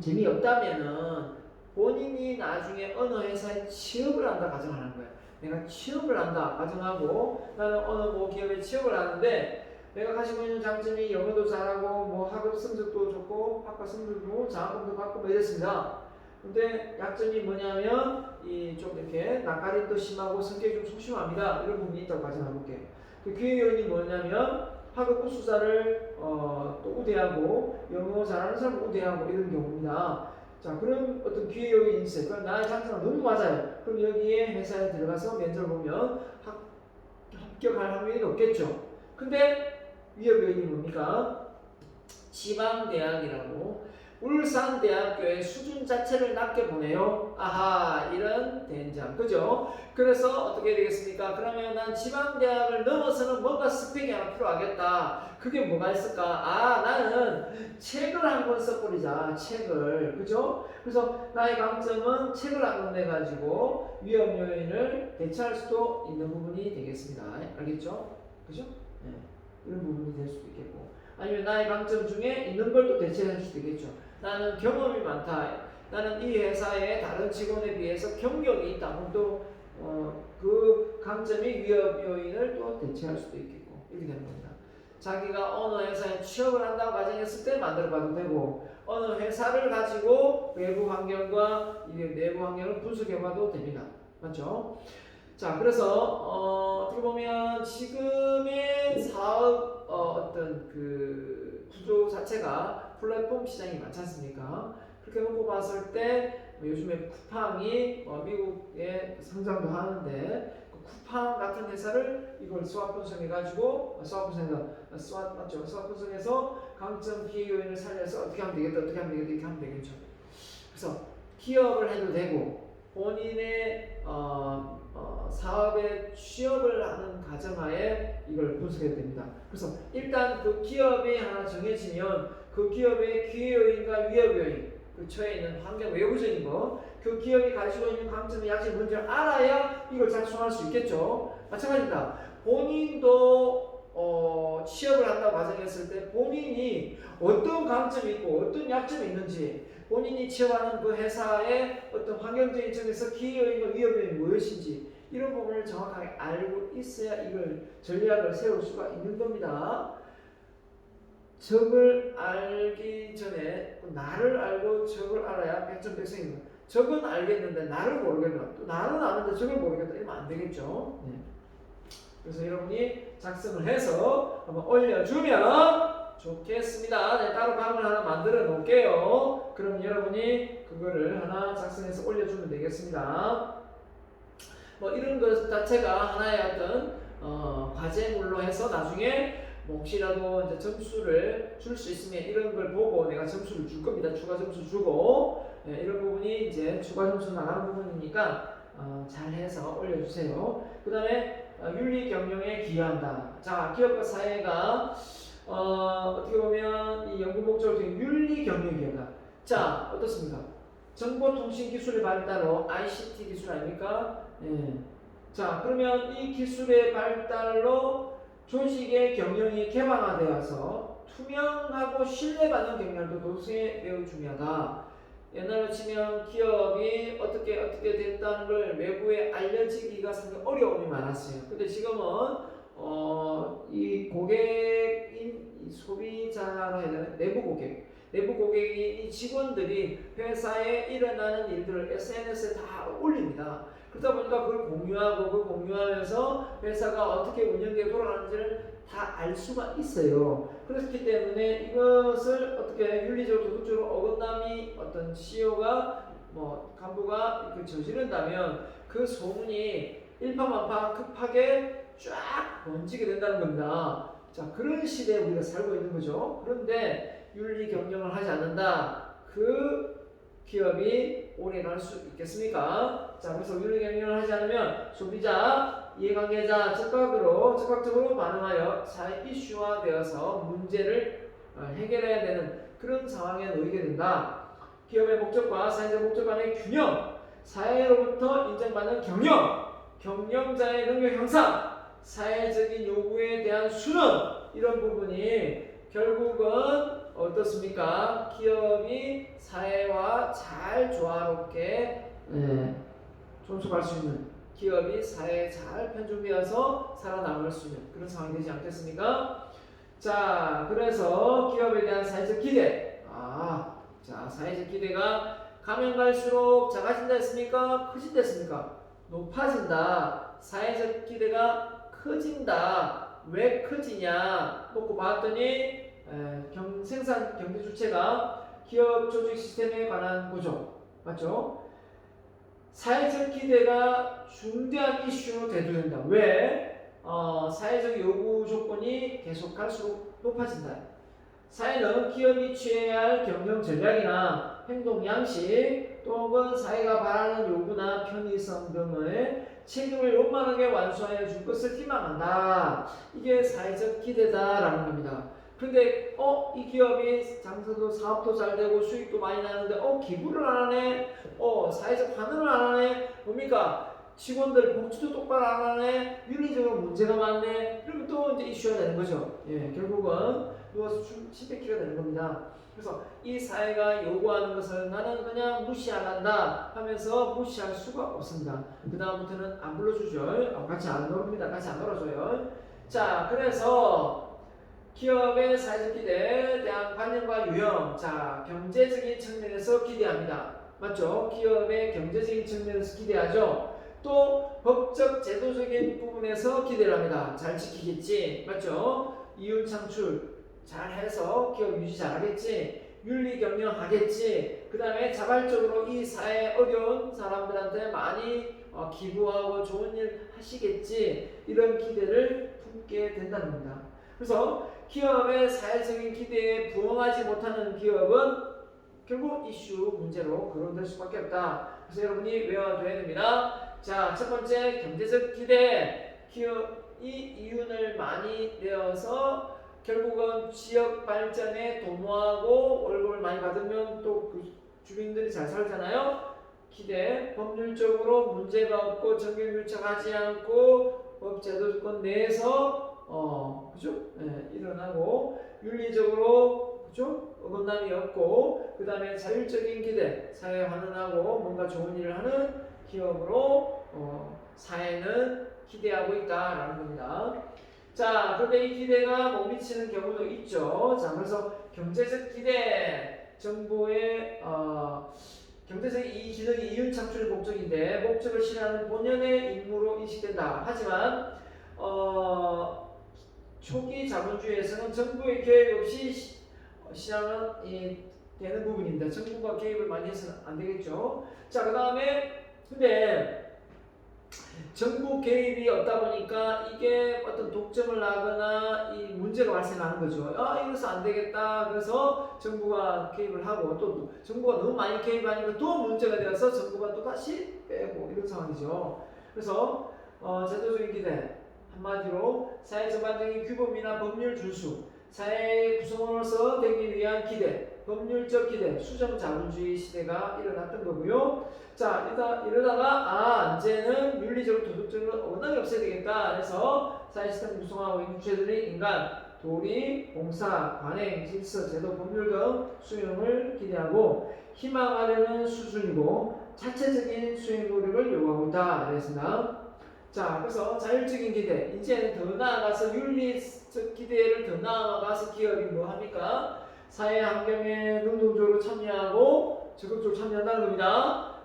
재미없다면은 본인이 나중에 어느 회사에 취업을 한다 가정하는 거예요. 내가 취업을 한다 가정하고, 나는 어느 뭐 기업에 취업을 하는데 내가 가지고 있는 장점이 영어도 잘하고 뭐 학업 성적도 좋고 학과 성적도 장학금도 받고 뭐 이랬습니다. 근데 약점이 뭐냐면 이 좀 이렇게 낯가림도 심하고 성격이 좀 소심합니다. 이런 부분이 있다고 가정해볼게요. 그 기회 요인이 뭐냐면 학업 우수자를 또 우대하고 영어 잘하는 사람을 우대하고 이런 경우입니다. 자, 그런 어떤 기회 요인이 있어요. 그럼 나의 장점은 너무 맞아요. 그럼 여기에 회사에 들어가서 면접을 보면 합격할 확률이 높겠죠. 근데 위협 요인이 뭡니까? 지방대학이라고 울산대학교의 수준 자체를 낮게 보내요. 아하, 이런 된장. 그죠? 그래서 어떻게 되겠습니까? 그러면 난 지방대학을 넘어서는 뭔가 스펙이 하나 필요하겠다. 그게 뭐가 있을까? 아, 나는 책을 한 권 써버리자. 책을. 그죠? 그래서 나의 강점은 책을 한 권 내가지고 위험 요인을 대처할 수도 있는 부분이 되겠습니다. 알겠죠? 그죠? 네. 이런 부분이 될 수도 있겠고. 아니면 나의 강점 중에 있는 걸 또 대체할 수도 있겠죠. 나는 경험이 많다. 나는 이 회사의 다른 직원에 비해서 경력이 있다. 그럼 또 그 강점이 위협 요인을 또 대체할 수도 있겠고, 이렇게 되는 겁니다. 자기가 어느 회사에 취업을 한다고 가정했을 때 만들어봐도 되고, 어느 회사를 가지고 외부 환경과 내부 환경을 분석해봐도 됩니다. 맞죠? 자, 그래서 어떻게 보면 지금의 사업 어떤 그 구조 자체가 플랫폼 시장이 많지 않습니까? 그렇게 놓고 봤을 때 요즘에 쿠팡이 미국에 상장도 하는데, 그 쿠팡 같은 회사를 이걸 수학 분석해가지고 맞죠? 수학 분석해서 강점 기회 요인을 살려서 어떻게 하면 되겠다, 어떻게 하면 되겠다, 이렇게 하면 되겠죠. 그래서 기업을 해도 되고 본인의 사업에 취업을 하는 가정하에 이걸 분석해야 됩니다. 그래서 일단 그 기업이 하나 정해지면 그 기업의 기회 요인과 위협 요인, 그 처해 있는 환경 외부적인 거, 그 기업이 가지고 있는 강점이 약점이 뭔지를 알아야 이걸 작성할 수 있겠죠. 마찬가지입니다. 본인도 취업을 한다고 가정했을 때 본인이 어떤 강점이 있고 어떤 약점이 있는지, 본인이 취업하는 그 회사의 어떤 환경적인 점에서 기회 요인과 위협 요인이 무엇인지, 이런 부분을 정확하게 알고 있어야 이걸 전략을 세울 수가 있는 겁니다. 적을 알기 전에 나를 알고 적을 알아야 백전백승입니다. 적은 알겠는데 나를 모르겠다. 또 나는 아는데 적을 모르겠다. 이러면 안 되겠죠. 네. 그래서 여러분이 작성을 해서 한번 올려주면 좋겠습니다. 네, 따로 방을 하나 만들어 놓을게요. 그럼 여러분이 그거를 하나 작성해서 올려주면 되겠습니다. 뭐 이런 것 자체가 하나의 어떤 과제물로 해서 나중에 뭐 혹시라도 이제 점수를 줄 수 있으면 이런 걸 보고 내가 점수를 줄 겁니다. 추가 점수 주고, 이런 부분이 이제 추가 점수 나가는 부분이니까 잘 해서 올려주세요. 그 다음에 윤리 경영에 기여한다. 자, 기업과 사회가 어떻게 보면 이 연구 목적을 통해 윤리 경영에 기여한다. 자, 어떻습니까? 정보통신 기술의 발달로 ICT 기술 아닙니까? 자, 그러면 이 기술의 발달로 조직의 경영이 개방화되어서 투명하고 신뢰받는 경영도 도덕성이 매우 중요하다. 옛날로 치면 기업이 어떻게 됐다는 걸 외부에 알려지기가 상당히 어려움이 많았어요. 근데 지금은 이 고객인 이 소비자라 해야 되나? 내부 고객이 이 직원들이 회사에 일어나는 일들을 SNS에 다 올립니다. 그러다 보니까 그걸 공유하고 그 공유하면서 회사가 어떻게 운영되고 돌아가는지를 다 알 수가 있어요. 그렇기 때문에 이것을 어떻게 윤리적으로 도덕적으로 어긋남이 어떤 CEO가 간부가 저지른다면 그 소문이 일파만파 급하게 쫙 번지게 된다는 겁니다. 자, 그런 시대에 우리가 살고 있는 거죠. 그런데 윤리 경영을 하지 않는다. 그 기업이 오래 갈 수 있겠습니까? 자, 그래서 윤리 경영을 하지 않으면 소비자, 이해관계자 즉각적으로 반응하여 사회 이슈화되어서 문제를 해결해야 되는 그런 상황에 놓이게 된다. 기업의 목적과 사회적 목적 간의 균형, 사회로부터 인정받는 경영자의 능력 향상, 사회적인 요구에 대한 순응, 이런 부분이 결국은 어떻습니까? 기업이 사회와 잘 조화롭게 존속할 수 있는, 기업이 사회에 잘 편중되어서 살아남을 수 있는 그런 상황이 되지 않겠습니까? 자, 그래서 기업에 대한 사회적 기대. 자, 사회적 기대가 가면 갈수록 작아진다 했습니까? 커진다 했습니까? 높아진다. 사회적 기대가 커진다. 왜 커지냐? 놓고 봤더니 생산 경제 주체가 기업 조직 시스템에 관한 구조. 맞죠? 사회적 기대가 중대한 이슈로 대두된다. 왜? 사회적 요구 조건이 계속 갈수록 높아진다. 사회는 기업이 취해야 할 경영 전략이나 행동 양식 또는 사회가 바라는 요구나 편의성 등의 책임을 원만하게 완수하여 줄 것을 희망한다. 이게 사회적 기대다라는 겁니다. 근데 이 기업이 장사도 사업도 잘 되고 수익도 많이 나는데 기부를 안 하네, 사회적 반응을 안 하네, 뭡니까? 직원들 복지도 똑바로 안 하네, 윤리적으로 문제가 많네. 그러면 또 이제 이슈가 되는 거죠. 결국은 누워서 침뱉기가 되는 겁니다. 그래서 이 사회가 요구하는 것을 나는 그냥 무시 안 한다 하면서 무시할 수가 없습니다. 그 다음부터는 안 불러주죠. 같이 안 놀입니다. 같이 안 놀아줘요. 자, 그래서 기업의 사회적 기대에 대한 관념과 유형. 자, 경제적인 측면에서 기대합니다. 맞죠? 기업의 경제적인 측면에서 기대하죠. 또 법적 제도적인 부분에서 기대를 합니다. 잘 지키겠지. 맞죠? 이윤 창출 잘 해서 기업 유지 잘하겠지. 윤리 경영하겠지. 그 다음에 자발적으로 이 사회 어려운 사람들한테 많이 기부하고 좋은 일 하시겠지. 이런 기대를 품게 된다는 겁니다. 그래서 기업의 사회적인 기대에 부응하지 못하는 기업은 결국 이슈 문제로 거론될 수밖에 없다. 그래서 여러분이 외워둬야 됩니다. 자, 첫 번째 경제적 기대. 기업이 이윤을 많이 내어서 결국은 지역 발전에 도모하고 월급을 많이 받으면 또 그 주민들이 잘 살잖아요. 기대. 법률적으로 문제가 없고 정규 밀착하지 않고 법 제도 조건 내에서 그죠? 일어나고 윤리적으로 그죠? 어긋남이 없고 그 다음에 자율적인 기대, 사회에 환원하고 뭔가 좋은 일을 하는 기업으로 사회는 기대하고 있다라는 겁니다. 자, 그런데 이 기대가 못 미치는 경우도 있죠. 자, 그래서 경제적 기대, 정부의 경제적인 이 기능이 이윤 창출의 목적인데 목적을 실현하는 본연의 임무로 인식된다. 하지만 초기 자본주의에서는 정부의 개입 없이 시장은 되는 부분입니다. 정부가 개입을 많이 해서는 안 되겠죠. 자, 그 다음에 근데 정부 개입이 없다 보니까 이게 어떤 독점을 하거나 이 문제가 발생하는 거죠. 이래서 안 되겠다. 그래서 정부가 개입을 하고 또 정부가 너무 많이 개입하니까 또 문제가 되어서 정부가 또 다시 빼고 이런 상황이죠. 그래서 제도적인 기대. 한마디로 사회 전반적인 규범이나 법률 준수, 사회 구성원으로서 되기 위한 기대, 법률적 기대, 수정 자본주의 시대가 일어났던 거고요. 자, 이러다가 이제는 윤리적으로 도덕적으로 어긋남이 없어야 되겠다. 그래서 사회 시스템 구성하고 있는 주체들이 인간, 도리, 봉사, 관행, 질서, 제도, 법률 등 수용을 기대하고 희망하려는 수준이고 자체적인 수행 노력을 요구하고 있다. 그랬습니다. 자, 그래서 자율적인 기대, 이제는 더 나아가서 윤리적 기대를 더 나아가서 기업이 뭐 합니까? 사회 환경에 능동적으로 참여하고 적극적으로 참여한다는 겁니다.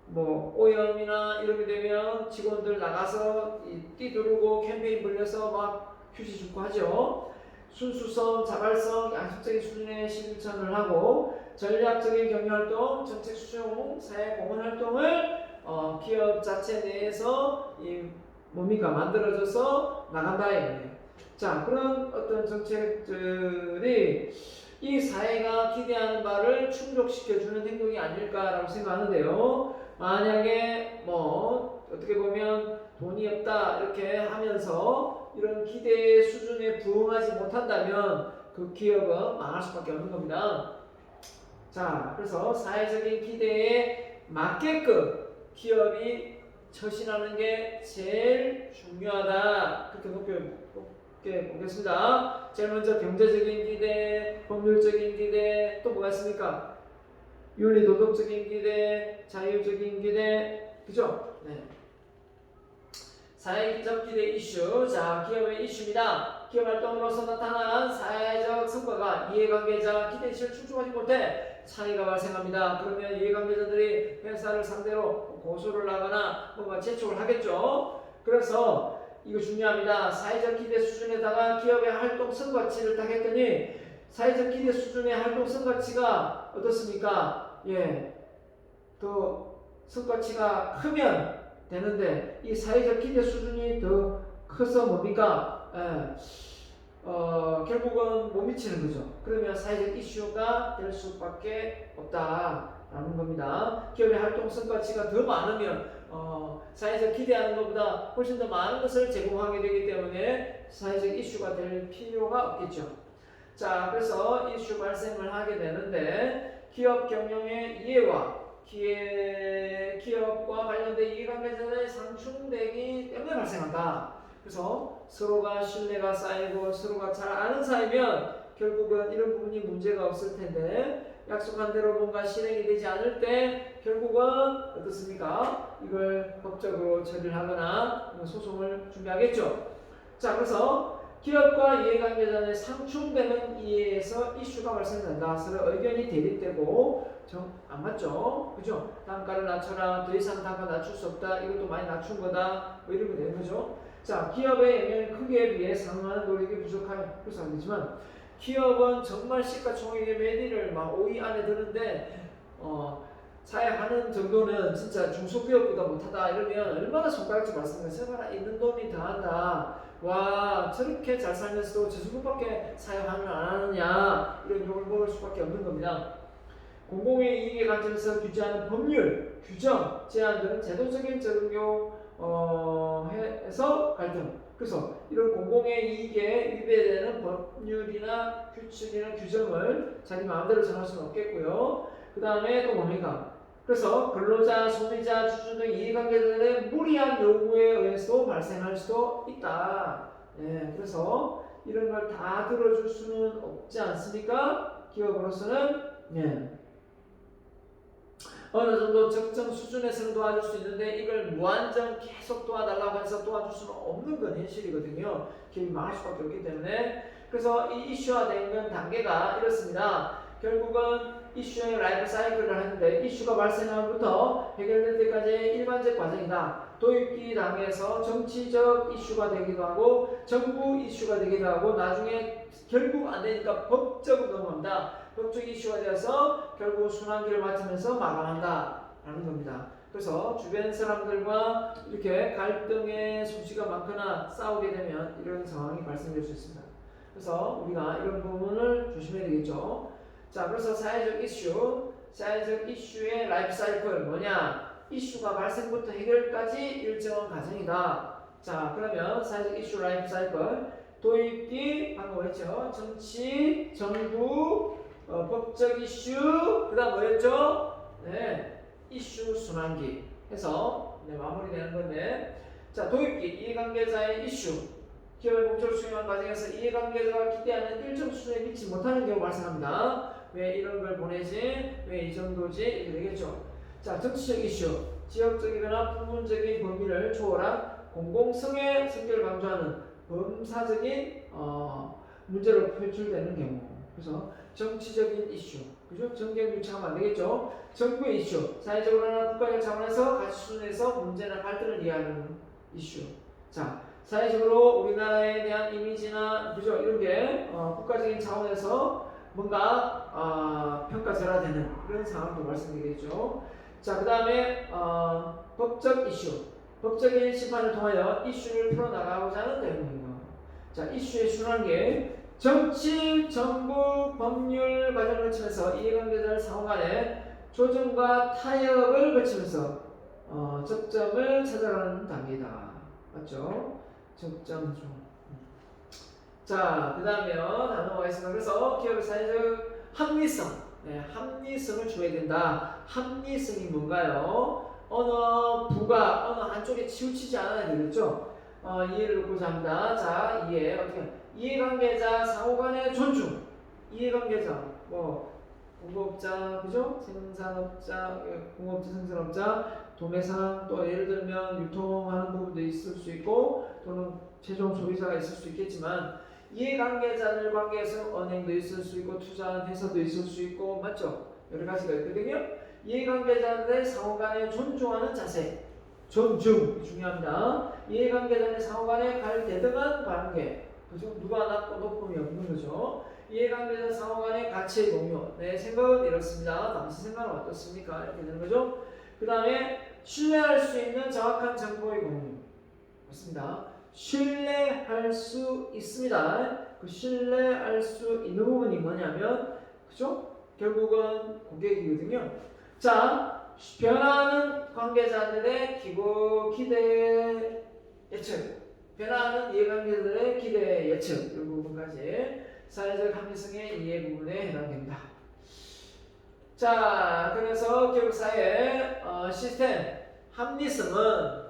뭐 오염이나 이런 게 되면 직원들 나가서 뛰두르고 캠페인 벌려서 막 휴지 주고 하죠. 순수성, 자발성, 양식적인 수준의 실천을 하고 전략적인 경영활동, 정책 수용, 사회 공헌 활동을 기업 자체 내에서 뭡니까 만들어져서 나간다 이거예요. 자, 그런 어떤 정책들이 이 사회가 기대하는 바를 충족시켜주는 행동이 아닐까라고 생각하는데요. 만약에 뭐 어떻게 보면 돈이 없다 이렇게 하면서 이런 기대 수준에 부응하지 못한다면 그 기업은 망할 수밖에 없는 겁니다. 자, 그래서 사회적인 기대에 맞게끔 기업이 처신하는 게 제일 중요하다. 그렇게 높게 보겠습니다. 제일 먼저 경제적인 기대, 법률적인 기대, 또 뭐가 있습니까? 윤리 도덕적인 기대, 자율적인 기대, 그죠? 네. 사회적 기대 이슈. 자, 기업의 이슈입니다. 기업 활동으로서 나타난 사회적 성과가 이해관계자 기대치를 충족하지 못해 차이가 발생합니다. 그러면 이해관계자들이 회사를 상대로 고소를 하거나 뭔가 재촉을 하겠죠. 그래서 이거 중요합니다. 사회적 기대 수준에다가 기업의 활동 성과치를 딱 했더니 사회적 기대 수준의 활동 성과치가 어떻습니까? 예, 더 성과치가 크면 되는데 이 사회적 기대 수준이 더 커서 뭡니까? 결국은 못 미치는 거죠. 그러면 사회적 이슈가 될 수밖에 없다라는 겁니다. 기업의 활동 성과치가 더 많으면 사회적 기대하는 것보다 훨씬 더 많은 것을 제공하게 되기 때문에 사회적 이슈가 될 필요가 없겠죠. 자, 그래서 이슈 발생을 하게 되는데 기업 경영의 이해와 기업과 관련된 이해관계자들의 상충되기 때문에 발생한다. 그래서 서로가 신뢰가 쌓이고 서로가 잘 아는 사이면 결국은 이런 부분이 문제가 없을 텐데 약속한 대로 뭔가 실행이 되지 않을 때 결국은 어떻습니까? 이걸 법적으로 처리를 하거나 소송을 준비하겠죠. 자, 그래서 기업과 이해관계자의 상충되는 이해에서 이슈가 발생된다. 서로 의견이 대립되고 안 맞죠? 그죠? 단가를 낮춰라. 더 이상 단가 낮출 수 없다. 이것도 많이 낮춘 거다. 뭐 이런 거 되는 거죠. 자, 기업의 영향이 크기에 비해 상응하는 노력이 부족하면 그래서 안 되지만 기업은 정말 시가총액의 매디를 막 5위 안에 드는데 사회하는 정도는 진짜 중소기업보다 못하다 이러면 얼마나 손가락질 맞습니까? 세바라 있는 돈이 더한다. 와, 저렇게 잘 살면서도 저 정도밖에 사회화를 안 하느냐 이런 욕을 먹을 수밖에 없는 겁니다. 공공의 이익에 관점에서 규제하는 법률, 규정, 제한 등은 제도적인 적용해서 갈등. 그래서 이런 공공의 이익에 위배되는 법률이나 규칙이나 규정을 자기 마음대로 정할 수는 없겠고요. 그 다음에 또 뭡니까? 그래서 근로자, 소비자, 주주 등 이해관계자들의 무리한 요구에 의해서 발생할 수도 있다. 네, 그래서 이런 걸 다 들어줄 수는 없지 않습니까? 기업으로서는 어느 정도 적정 수준에서는 도와줄 수 있는데 이걸 무한정 계속 도와달라고 해서 도와줄 수는 없는 건 현실이거든요. 기업이 망할 수밖에 없기 때문에. 그래서 이 이슈화되는 단계가 이렇습니다. 결국은 이슈의 라이프 사이클을 하는데 이슈가 발생함부터 해결될 때까지의 일반적 과정이다. 도입기 단계에서 정치적 이슈가 되기도 하고 정부 이슈가 되기도 하고 나중에 결국 안 되니까 법적으로 넘어간다. 법적 이슈가 되어서 결국 순환기를 맞추면서 마감한다 라는 겁니다. 그래서 주변 사람들과 이렇게 갈등의 솜씨가 많거나 싸우게 되면 이런 상황이 발생될 수 있습니다. 그래서 우리가 이런 부분을 조심해야 되겠죠. 자, 그래서 사회적 이슈의 라이프 사이클 뭐냐? 이슈가 발생부터 해결까지 일정한 과정이다. 자, 그러면 사회적 이슈 라이프 사이클 도입기 방금 했죠. 정치, 정부, 법적 이슈, 그 다음 뭐였죠? 네, 이슈 순환기 해서 마무리되는 건데, 자, 도입기 이해관계자의 이슈. 기업의 목적을 수행하는 과정에서 이해관계자가 기대하는 일정 수준에 미치지 못하는 경우 발생합니다. 왜 이런 걸 보내지? 왜 이 정도지? 이렇게 되겠죠. 자, 정치적 이슈. 지역적이거나 부분적인 범위를 초월한 공공성의 성격을 강조하는 범사적인 문제로 표출되는 경우. 그래서 정치적인 이슈. 그죠? 정경 유착하면 안 되겠죠. 정부의 이슈. 사회적으로나 국가적 차원에서 가치 수준에서 문제나 갈등을 이해하는 이슈. 자, 사회적으로 우리나라에 대한 이미지나 그죠? 이런 게 국가적인 차원에서 뭔가 평가절하되는 그런 상황도 말씀드리겠죠. 자, 그 다음에 법적 이슈. 법적인 심판을 통하여 이슈를 풀어나가고자 하는 내용입니다. 자, 이슈의 순환 게 정치, 정부, 법률 과정을 거치면서 이해관계자를 상호간에 조정과 타협을 거치면서 접점을 찾아가는 단계이다. 맞죠? 접점. 자, 그 다음에 넘어가겠습니다. 그래서 기업의 사회적 합리성, 합리성을 줘야 된다. 합리성이 뭔가요? 어느 부가 어느 한쪽에 치우치지 않아야 되겠죠? 이해를 돕고자 합니다. 자, 이해 어떻게? 이해관계자 상호간의 존중. 이해관계자 공급업자, 그죠? 생산업자, 공업자, 생산업자, 도매상, 또 예를 들면 유통하는 부분도 있을 수 있고 또는 최종 소비자가 있을 수 있겠지만 이해관계자들 관계에서 은행도 있을 수 있고 투자하는 회사도 있을 수 있고 맞죠? 여러 가지가 있거든요. 이해관계자들의 상호간에 존중하는 자세, 존중 중요합니다. 이해관계자들의 상호간에 갈대등한 관계, 그죠? 누가 낮고 높음이 없는 거죠. 이해관계자 상호간의 가치의 공유. 내 생각은 이렇습니다. 당신 생각은 어떻습니까? 이렇게 되는 거죠. 그 다음에 신뢰할 수 있는 정확한 정보의 공유. 맞습니다. 신뢰할 수 있습니다. 그 신뢰할 수 있는 부분이 뭐냐면, 그죠? 결국은 고객이거든요. 자, 변화하는 관계자들의 기대 예측. 변화하는 이해관계자들의 기대 예측. 이 부분까지 사회적 합리성의 이해 부분에 해당됩니다. 자, 그래서 기업사회 시스템 합리성은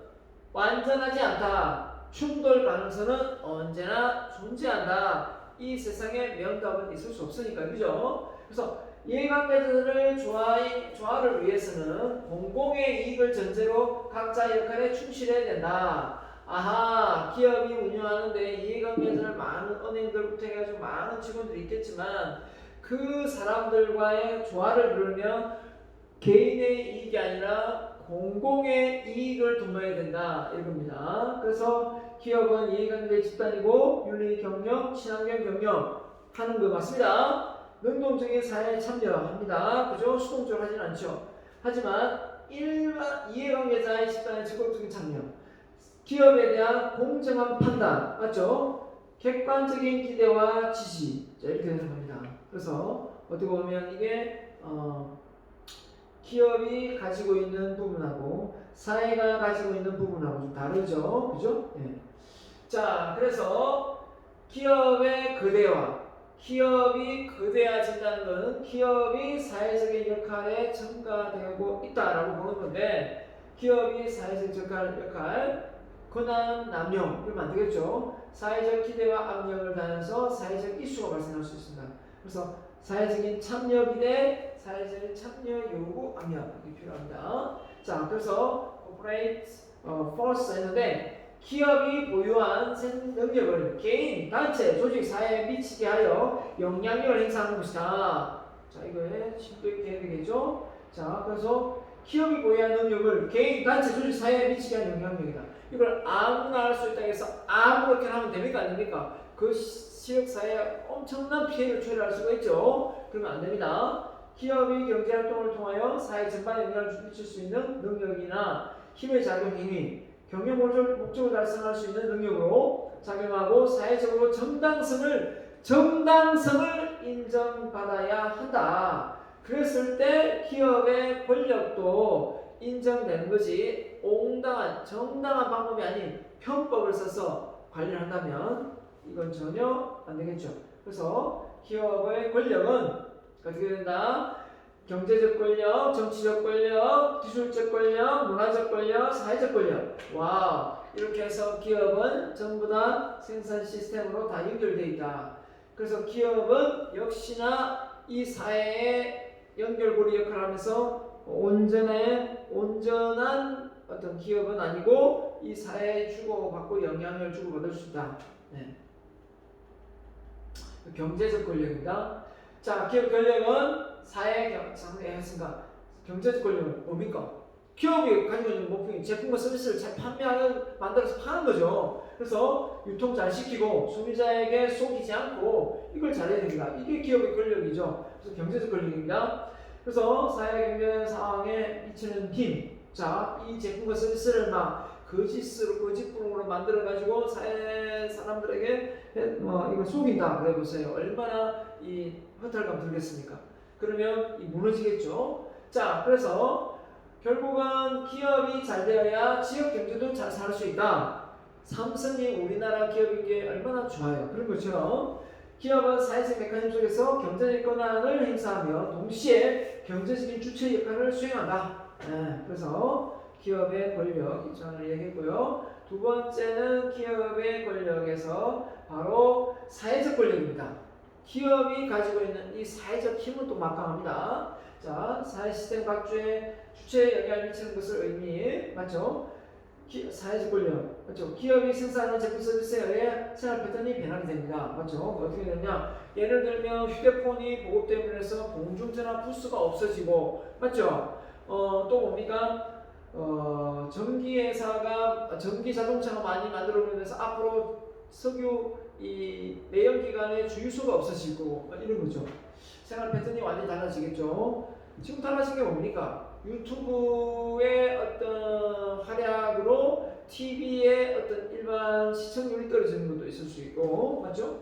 완전하지 않다. 충돌 가능성은 언제나 존재한다. 이 세상에 명답은 있을 수 없으니까, 그죠? 그래서 이해관계자들의 조화를 위해서는 공공의 이익을 전제로 각자 역할에 충실해야 된다. 아하, 기업이 운영하는데 이해관계자들 많은 은행들부터 해가지고 많은 직원들이 있겠지만 그 사람들과의 조화를 이루려면 개인의 이익이 아니라 공공의 이익을 도모해야 된다 이겁니다. 그래서 기업은 이해관계 집단이고 윤리 경영, 친환경 경영 하는 거 맞습니다. 능동적인 사회에 참여합니다. 그죠? 수동적으로 하진 않죠. 하지만 일반 이해관계자의 집단의 적극적인 참여, 기업에 대한 공정한 판단, 맞죠? 객관적인 기대와 지지, 이렇게 되는 겁니다. 그래서 어떻게 보면 이게 기업이 가지고 있는 부분하고 사회가 가지고 있는 부분하고 좀 다르죠, 그죠? 네. 자, 그래서 기업의 거대화, 기업이 거대해진다는 것은 기업이 사회적인 역할에 첨가되고 있다라고 보는 건데, 기업이 사회적 역할 권한 남용 이러면 안 되겠죠. 사회적 기대와 압력을 다해서 사회적 이슈가 발생할 수 있습니다. 그래서 사회적인 참여 기대, 사회적인 참여 요구 압력 이게 필요합니다. 자, 그래서 corporate force 했는데 기업이 보유한 능력을 개인, 단체, 조직, 사회에 미치게 하여 영향력을 행사하는 것이다. 자, 이거에 심도 있게 해야 되겠죠. 자, 그래서 기업이 보유한 능력을 개인, 단체, 조직, 사회에 미치게 하는 영향력이다. 이걸 아무나 할 수 있다고 해서 아무렇게 하면 됩니까? 안 됩니까? 그 지역사회에 엄청난 피해를 초래할 수가 있죠. 그러면 안 됩니다. 기업이 경제활동을 통하여 사회 전반에 영향을 미칠 수 있는 능력이나 힘의 작용 행위, 경영 목적을 달성할 수 있는 능력으로 작용하고 사회적으로 정당성을 인정받아야 한다. 그랬을 때 기업의 권력도 인정되는 거지, 정당한 방법이 아닌 편법을 써서 관리를 한다면 이건 전혀 안 되겠죠. 그래서 기업의 권력은 어떻게 된다? 경제적 권력, 정치적 권력, 기술적 권력, 문화적 권력, 사회적 권력. 와, 이렇게 해서 기업은 전부 다 생산 시스템으로 다 연결되어 있다. 그래서 기업은 역시나 이 사회의 연결고리 역할을 하면서 온전한 어떤 기업은 아니고 이 사회에 주고받고 영향을 주고받을 수 있다. 네. 경제적 권력입니다. 자, 기업 권력은 했습니다. 경제적 권력은 뭡니까? 기업이 가지고 있는 목표인 제품과 서비스를 잘 만들어서 파는 거죠. 그래서 유통 잘 시키고 소비자에게 속이지 않고 이걸 잘해야 됩니다. 이게 기업의 권력이죠. 그래서 경제적 권력입니다. 그래서 사회 경제 상황에 미치는 힘. 자, 이 제품과 서비스를 거짓 부름으로 만들어가지고 사회 사람들에게 이거 속인다. 그래 보세요. 얼마나 이 허탈감 들겠습니까? 그러면 무너지겠죠. 자, 그래서 결국은 기업이 잘 되어야 지역 경제도 잘 살 수 있다. 삼성이 우리나라 기업에게 얼마나 좋아요. 그런 것처럼 기업은 사회적 메커니즘 속에서 경제적 권한을 행사하며 동시에 경제적인 주체 역할을 수행한다. 네, 그래서 기업의 권력 이전을 얘기했고요. 두 번째는 기업의 권력에서 바로 사회적 권력입니다. 기업이 가지고 있는 이 사회적 힘은 또 막강합니다. 자, 사회 시스템 각주의 주체에 영향을 미치는 것을 의미 맞죠? 사회적 권력 맞죠? 기업이 생산하는 제품 서비스에 의해 생활 패턴이 변하게 됩니다. 맞죠? 어떻게 되냐? 예를 들면 휴대폰이 보급됨으로 해서 공중전화 부스가 없어지고 맞죠? 또 뭡니까? 전기 자동차가 많이 만들어지면서 앞으로 석유 이 내연기관의 주유소가 없어지고 이런 거죠. 생활 패턴이 완전히 달라지겠죠. 지금 달라진 게 뭡니까? 유튜브의 어떤 활약으로 TV의 어떤 일반 시청률이 떨어지는 것도 있을 수 있고, 맞죠?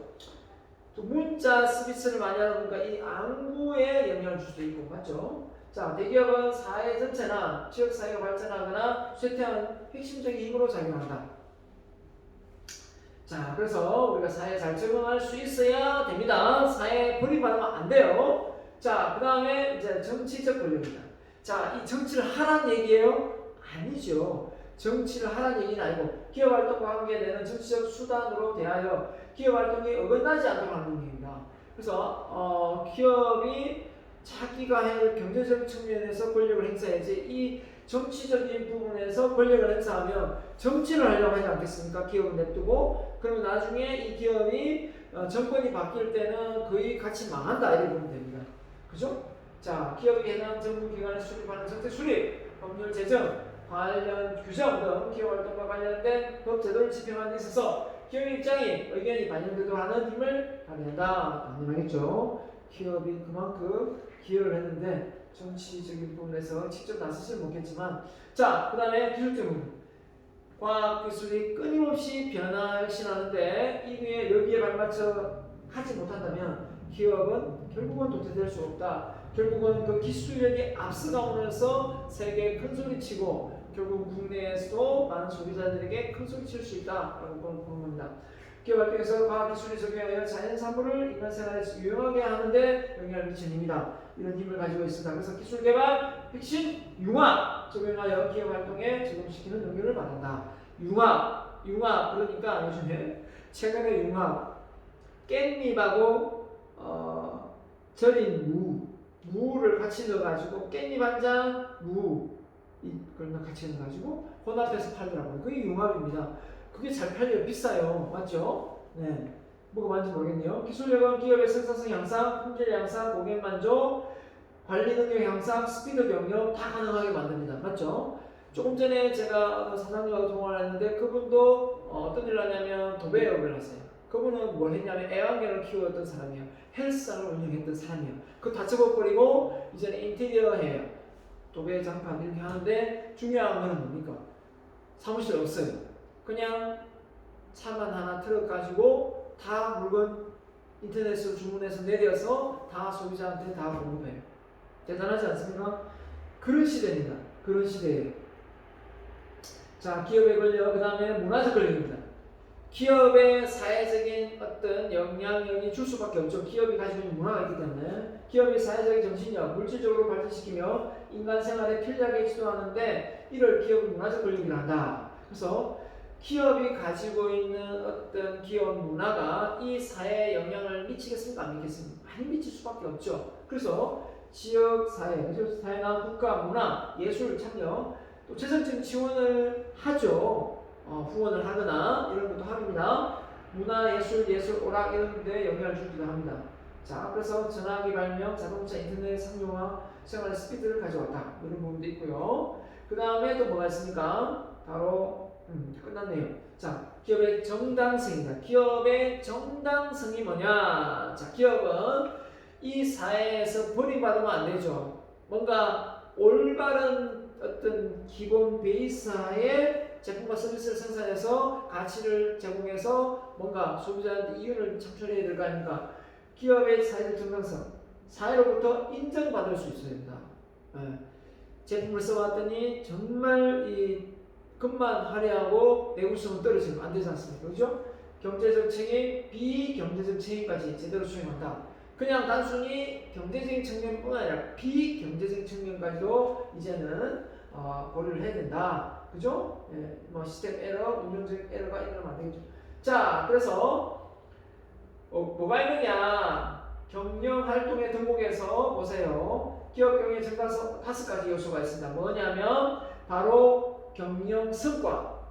또 문자 서비스를 많이 하다 보니까 이 안구에 영향을 줄 수도 있고, 맞죠? 자, 대기업은 사회 전체나 지역 사회가 발전하거나 쇠퇴하는 핵심적인 힘으로 작용한다. 자, 그래서 우리가 사회에 잘 적응할 수 있어야 됩니다. 사회에 버림받으면 안 돼요. 자, 그 다음에 이제 정치적 권력입니다. 자, 이 정치를 하란 얘기예요? 아니죠. 정치를 하란 얘기는 아니고 기업 활동과 관계되는 정치적 수단으로 대하여 기업 활동이 어긋나지 않도록 하는 얘기입니다. 그래서 기업이 자기가 할 경제적 측면에서 권력을 행사해야지 이 정치적인 부분에서 권력을 행사하면 정치를 하려고 하지 않겠습니까? 기업을 냅두고 그러면 나중에 이 기업이 정권이 바뀔 때는 거의 같이 망한다 이렇게 보면 됩니다. 그죠? 자, 기업이 해당 정부기관에 수립하는 정책 수립, 법률 제정, 관련 규정 등 기업 활동과 관련된 법 제도를 집행하는 데 있어서 기업 입장이 의견이 반영되도록 하는 힘을 발휘한다. 당연하겠죠. 기업이 그만큼 기여를 했는데 정치적인 부분에서 직접 나서지는 못했지만 자, 그 다음에 기술적 부분 과학기술이 끊임없이 혁신하는데 이후에 여기에 발맞춰 하지 못한다면 기업은 결국은 도태될 수 없다. 결국은 그 기술력이 앞서가면서 세계에 큰 소리치고 결국 국내에서도 많은 소비자들에게 큰 소리칠 수 있다라고 보는 겁니다. 기업 활동에서 과학기술이 적용하여 자연산물을 인간 생활에 유용하게 하는데 영향을 미치는 힘이다. 이런 힘을 가지고 있습니다. 그래서 기술개발, 핵심, 융합 적용하여 기업 활동에 적용시키는 능력을 말한다. 융합 그러니까 요즘에 최근에 융합 깻잎하고 절인 무를 같이 넣어가지고 깻잎 한 장, 이걸 같이 넣어가지고 혼합해서 팔더라고요. 그게 융합입니다. 그게 잘 팔려요. 비싸요. 맞죠? 네. 뭐가 많은지 모르겠네요. 기술력은 기업의 생산성 향상, 품질 향상, 고객 만족, 관리 능력 향상, 스피드 경력 다 가능하게 만듭니다. 맞죠? 조금 전에 제가 사장님하고 통화를 했는데 그분도 어떤 일을 하냐면 도배업을 하세요. 그분은 뭘 했냐면 애완견을 키웠던 사람이에요. 헬스장을 운영했던 사람이에요. 그거 다 접어버리고 이제는 인테리어 해요. 도배 장판 이렇게 하는데 중요한 거는 뭡니까? 사무실 없어요. 그냥 차만 하나 트럭 가지고 다 물건 인터넷으로 주문해서 내려서 다 소비자한테 다 공급해요. 대단하지 않습니까? 그런 시대입니다. 그런 시대예요. 자, 기업의 권력, 그 다음에 문화적 권력입니다. 기업의 사회적인 어떤 영향력이 줄 수밖에 없죠. 기업이 가지고 있는 문화가 있기 때문에 기업이 사회적인 정신력, 물질적으로 발전시키며 인간 생활에 편리하게 지도하는데 이를 기업의 문화적 권력이라 한다. 그래서 기업이 가지고 있는 어떤 기업 문화가 이 사회에 영향을 미치겠습니까? 안 미치겠습니까? 많이 미칠 수밖에 없죠. 그래서 지역 사회, 그죠? 사회나 국가, 문화, 예술, 참여, 또 재정적인 지원을 하죠. 후원을 하거나 이런 것도 합니다. 문화, 예술, 오락 이런 데 영향을 주기도 합니다. 자, 그래서 전화기 발명, 자동차, 인터넷 상용화, 생활의 스피드를 가져왔다. 이런 부분도 있고요. 그 다음에 또 뭐가 있습니까? 바로 끝났네요. 자, 기업의 정당성입니다. 기업의 정당성이 뭐냐? 자, 기업은 이 사회에서 버림받으면 안 되죠. 뭔가 올바른 어떤 기본 베이스하에 제품과 서비스를 생산해서 가치를 제공해서 뭔가 소비자한테 이윤을 창출해야 될 거 아닙니까? 기업의 사회적 정당성, 사회로부터 인정받을 수 있어야 된다. 제품을 써왔더니 정말 이 금만 화려하고 내구성은 떨어지면 안 되지 않습니까? 그죠? 경제적 책임, 비경제적 책임까지 제대로 수행한다. 그냥 단순히 경제적인 측면뿐 아니라 비경제적인 측면까지도 이제는 고려를 해야 된다. 그죠? 예, 뭐 시스템 에러, 운영적 에러가 일어나면 안 되겠죠. 자, 그래서 뭐가 있느냐? 경영 활동의 덕목에서 보세요. 기업 경영의 정당성 5가지 요소가 있습니다. 뭐냐면 바로 경영 성과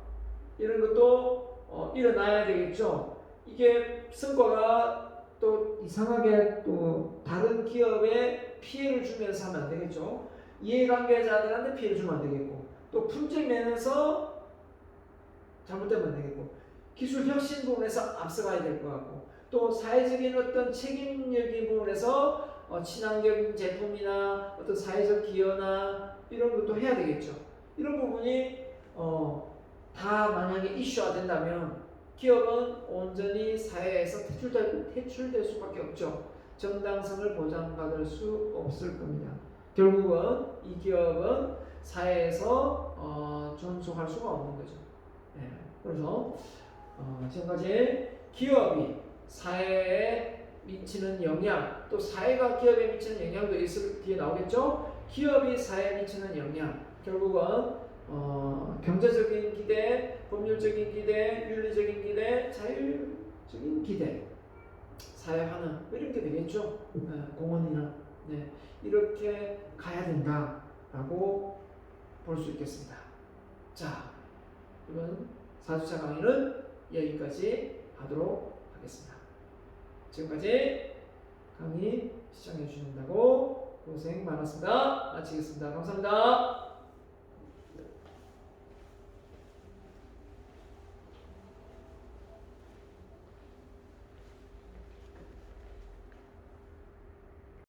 이런 것도 일어나야 되겠죠. 이게 성과가 또 이상하게 또 다른 기업에 피해를 주면서 하면 안 되겠죠. 이해관계자들한테 피해를 주면 안 되겠고, 또 품질 면에서 잘못되면 안 되겠고, 기술 혁신 부분에서 앞서가야 될 것 같고, 또 사회적인 어떤 책임적인 부분에서 친환경 제품이나 어떤 사회적 기여나 이런 것도 해야 되겠죠. 이런 부분이 다 만약에 이슈화 된다면 기업은 온전히 사회에서 퇴출될 수밖에 없죠. 정당성을 보장받을 수 없을 겁니다. 결국은 이 기업은 사회에서 존속할 수가 없는 거죠. 네. 그래서 지금까지 기업이 사회에 미치는 영향, 또 사회가 기업에 미치는 영향도 있을 뒤에 나오겠죠. 기업이 사회에 미치는 영향, 결국은 경제적인 기대, 법률적인 기대, 윤리적인 기대, 자율적인 기대, 사회화는 이렇게 되겠죠. 공헌이나 이렇게 가야 된다라고 볼 수 있겠습니다. 자, 이번 4주차 강의는 여기까지 하도록 하겠습니다. 지금까지 강의 시청해 주신다고 고생 많았습니다. 마치겠습니다. 감사합니다.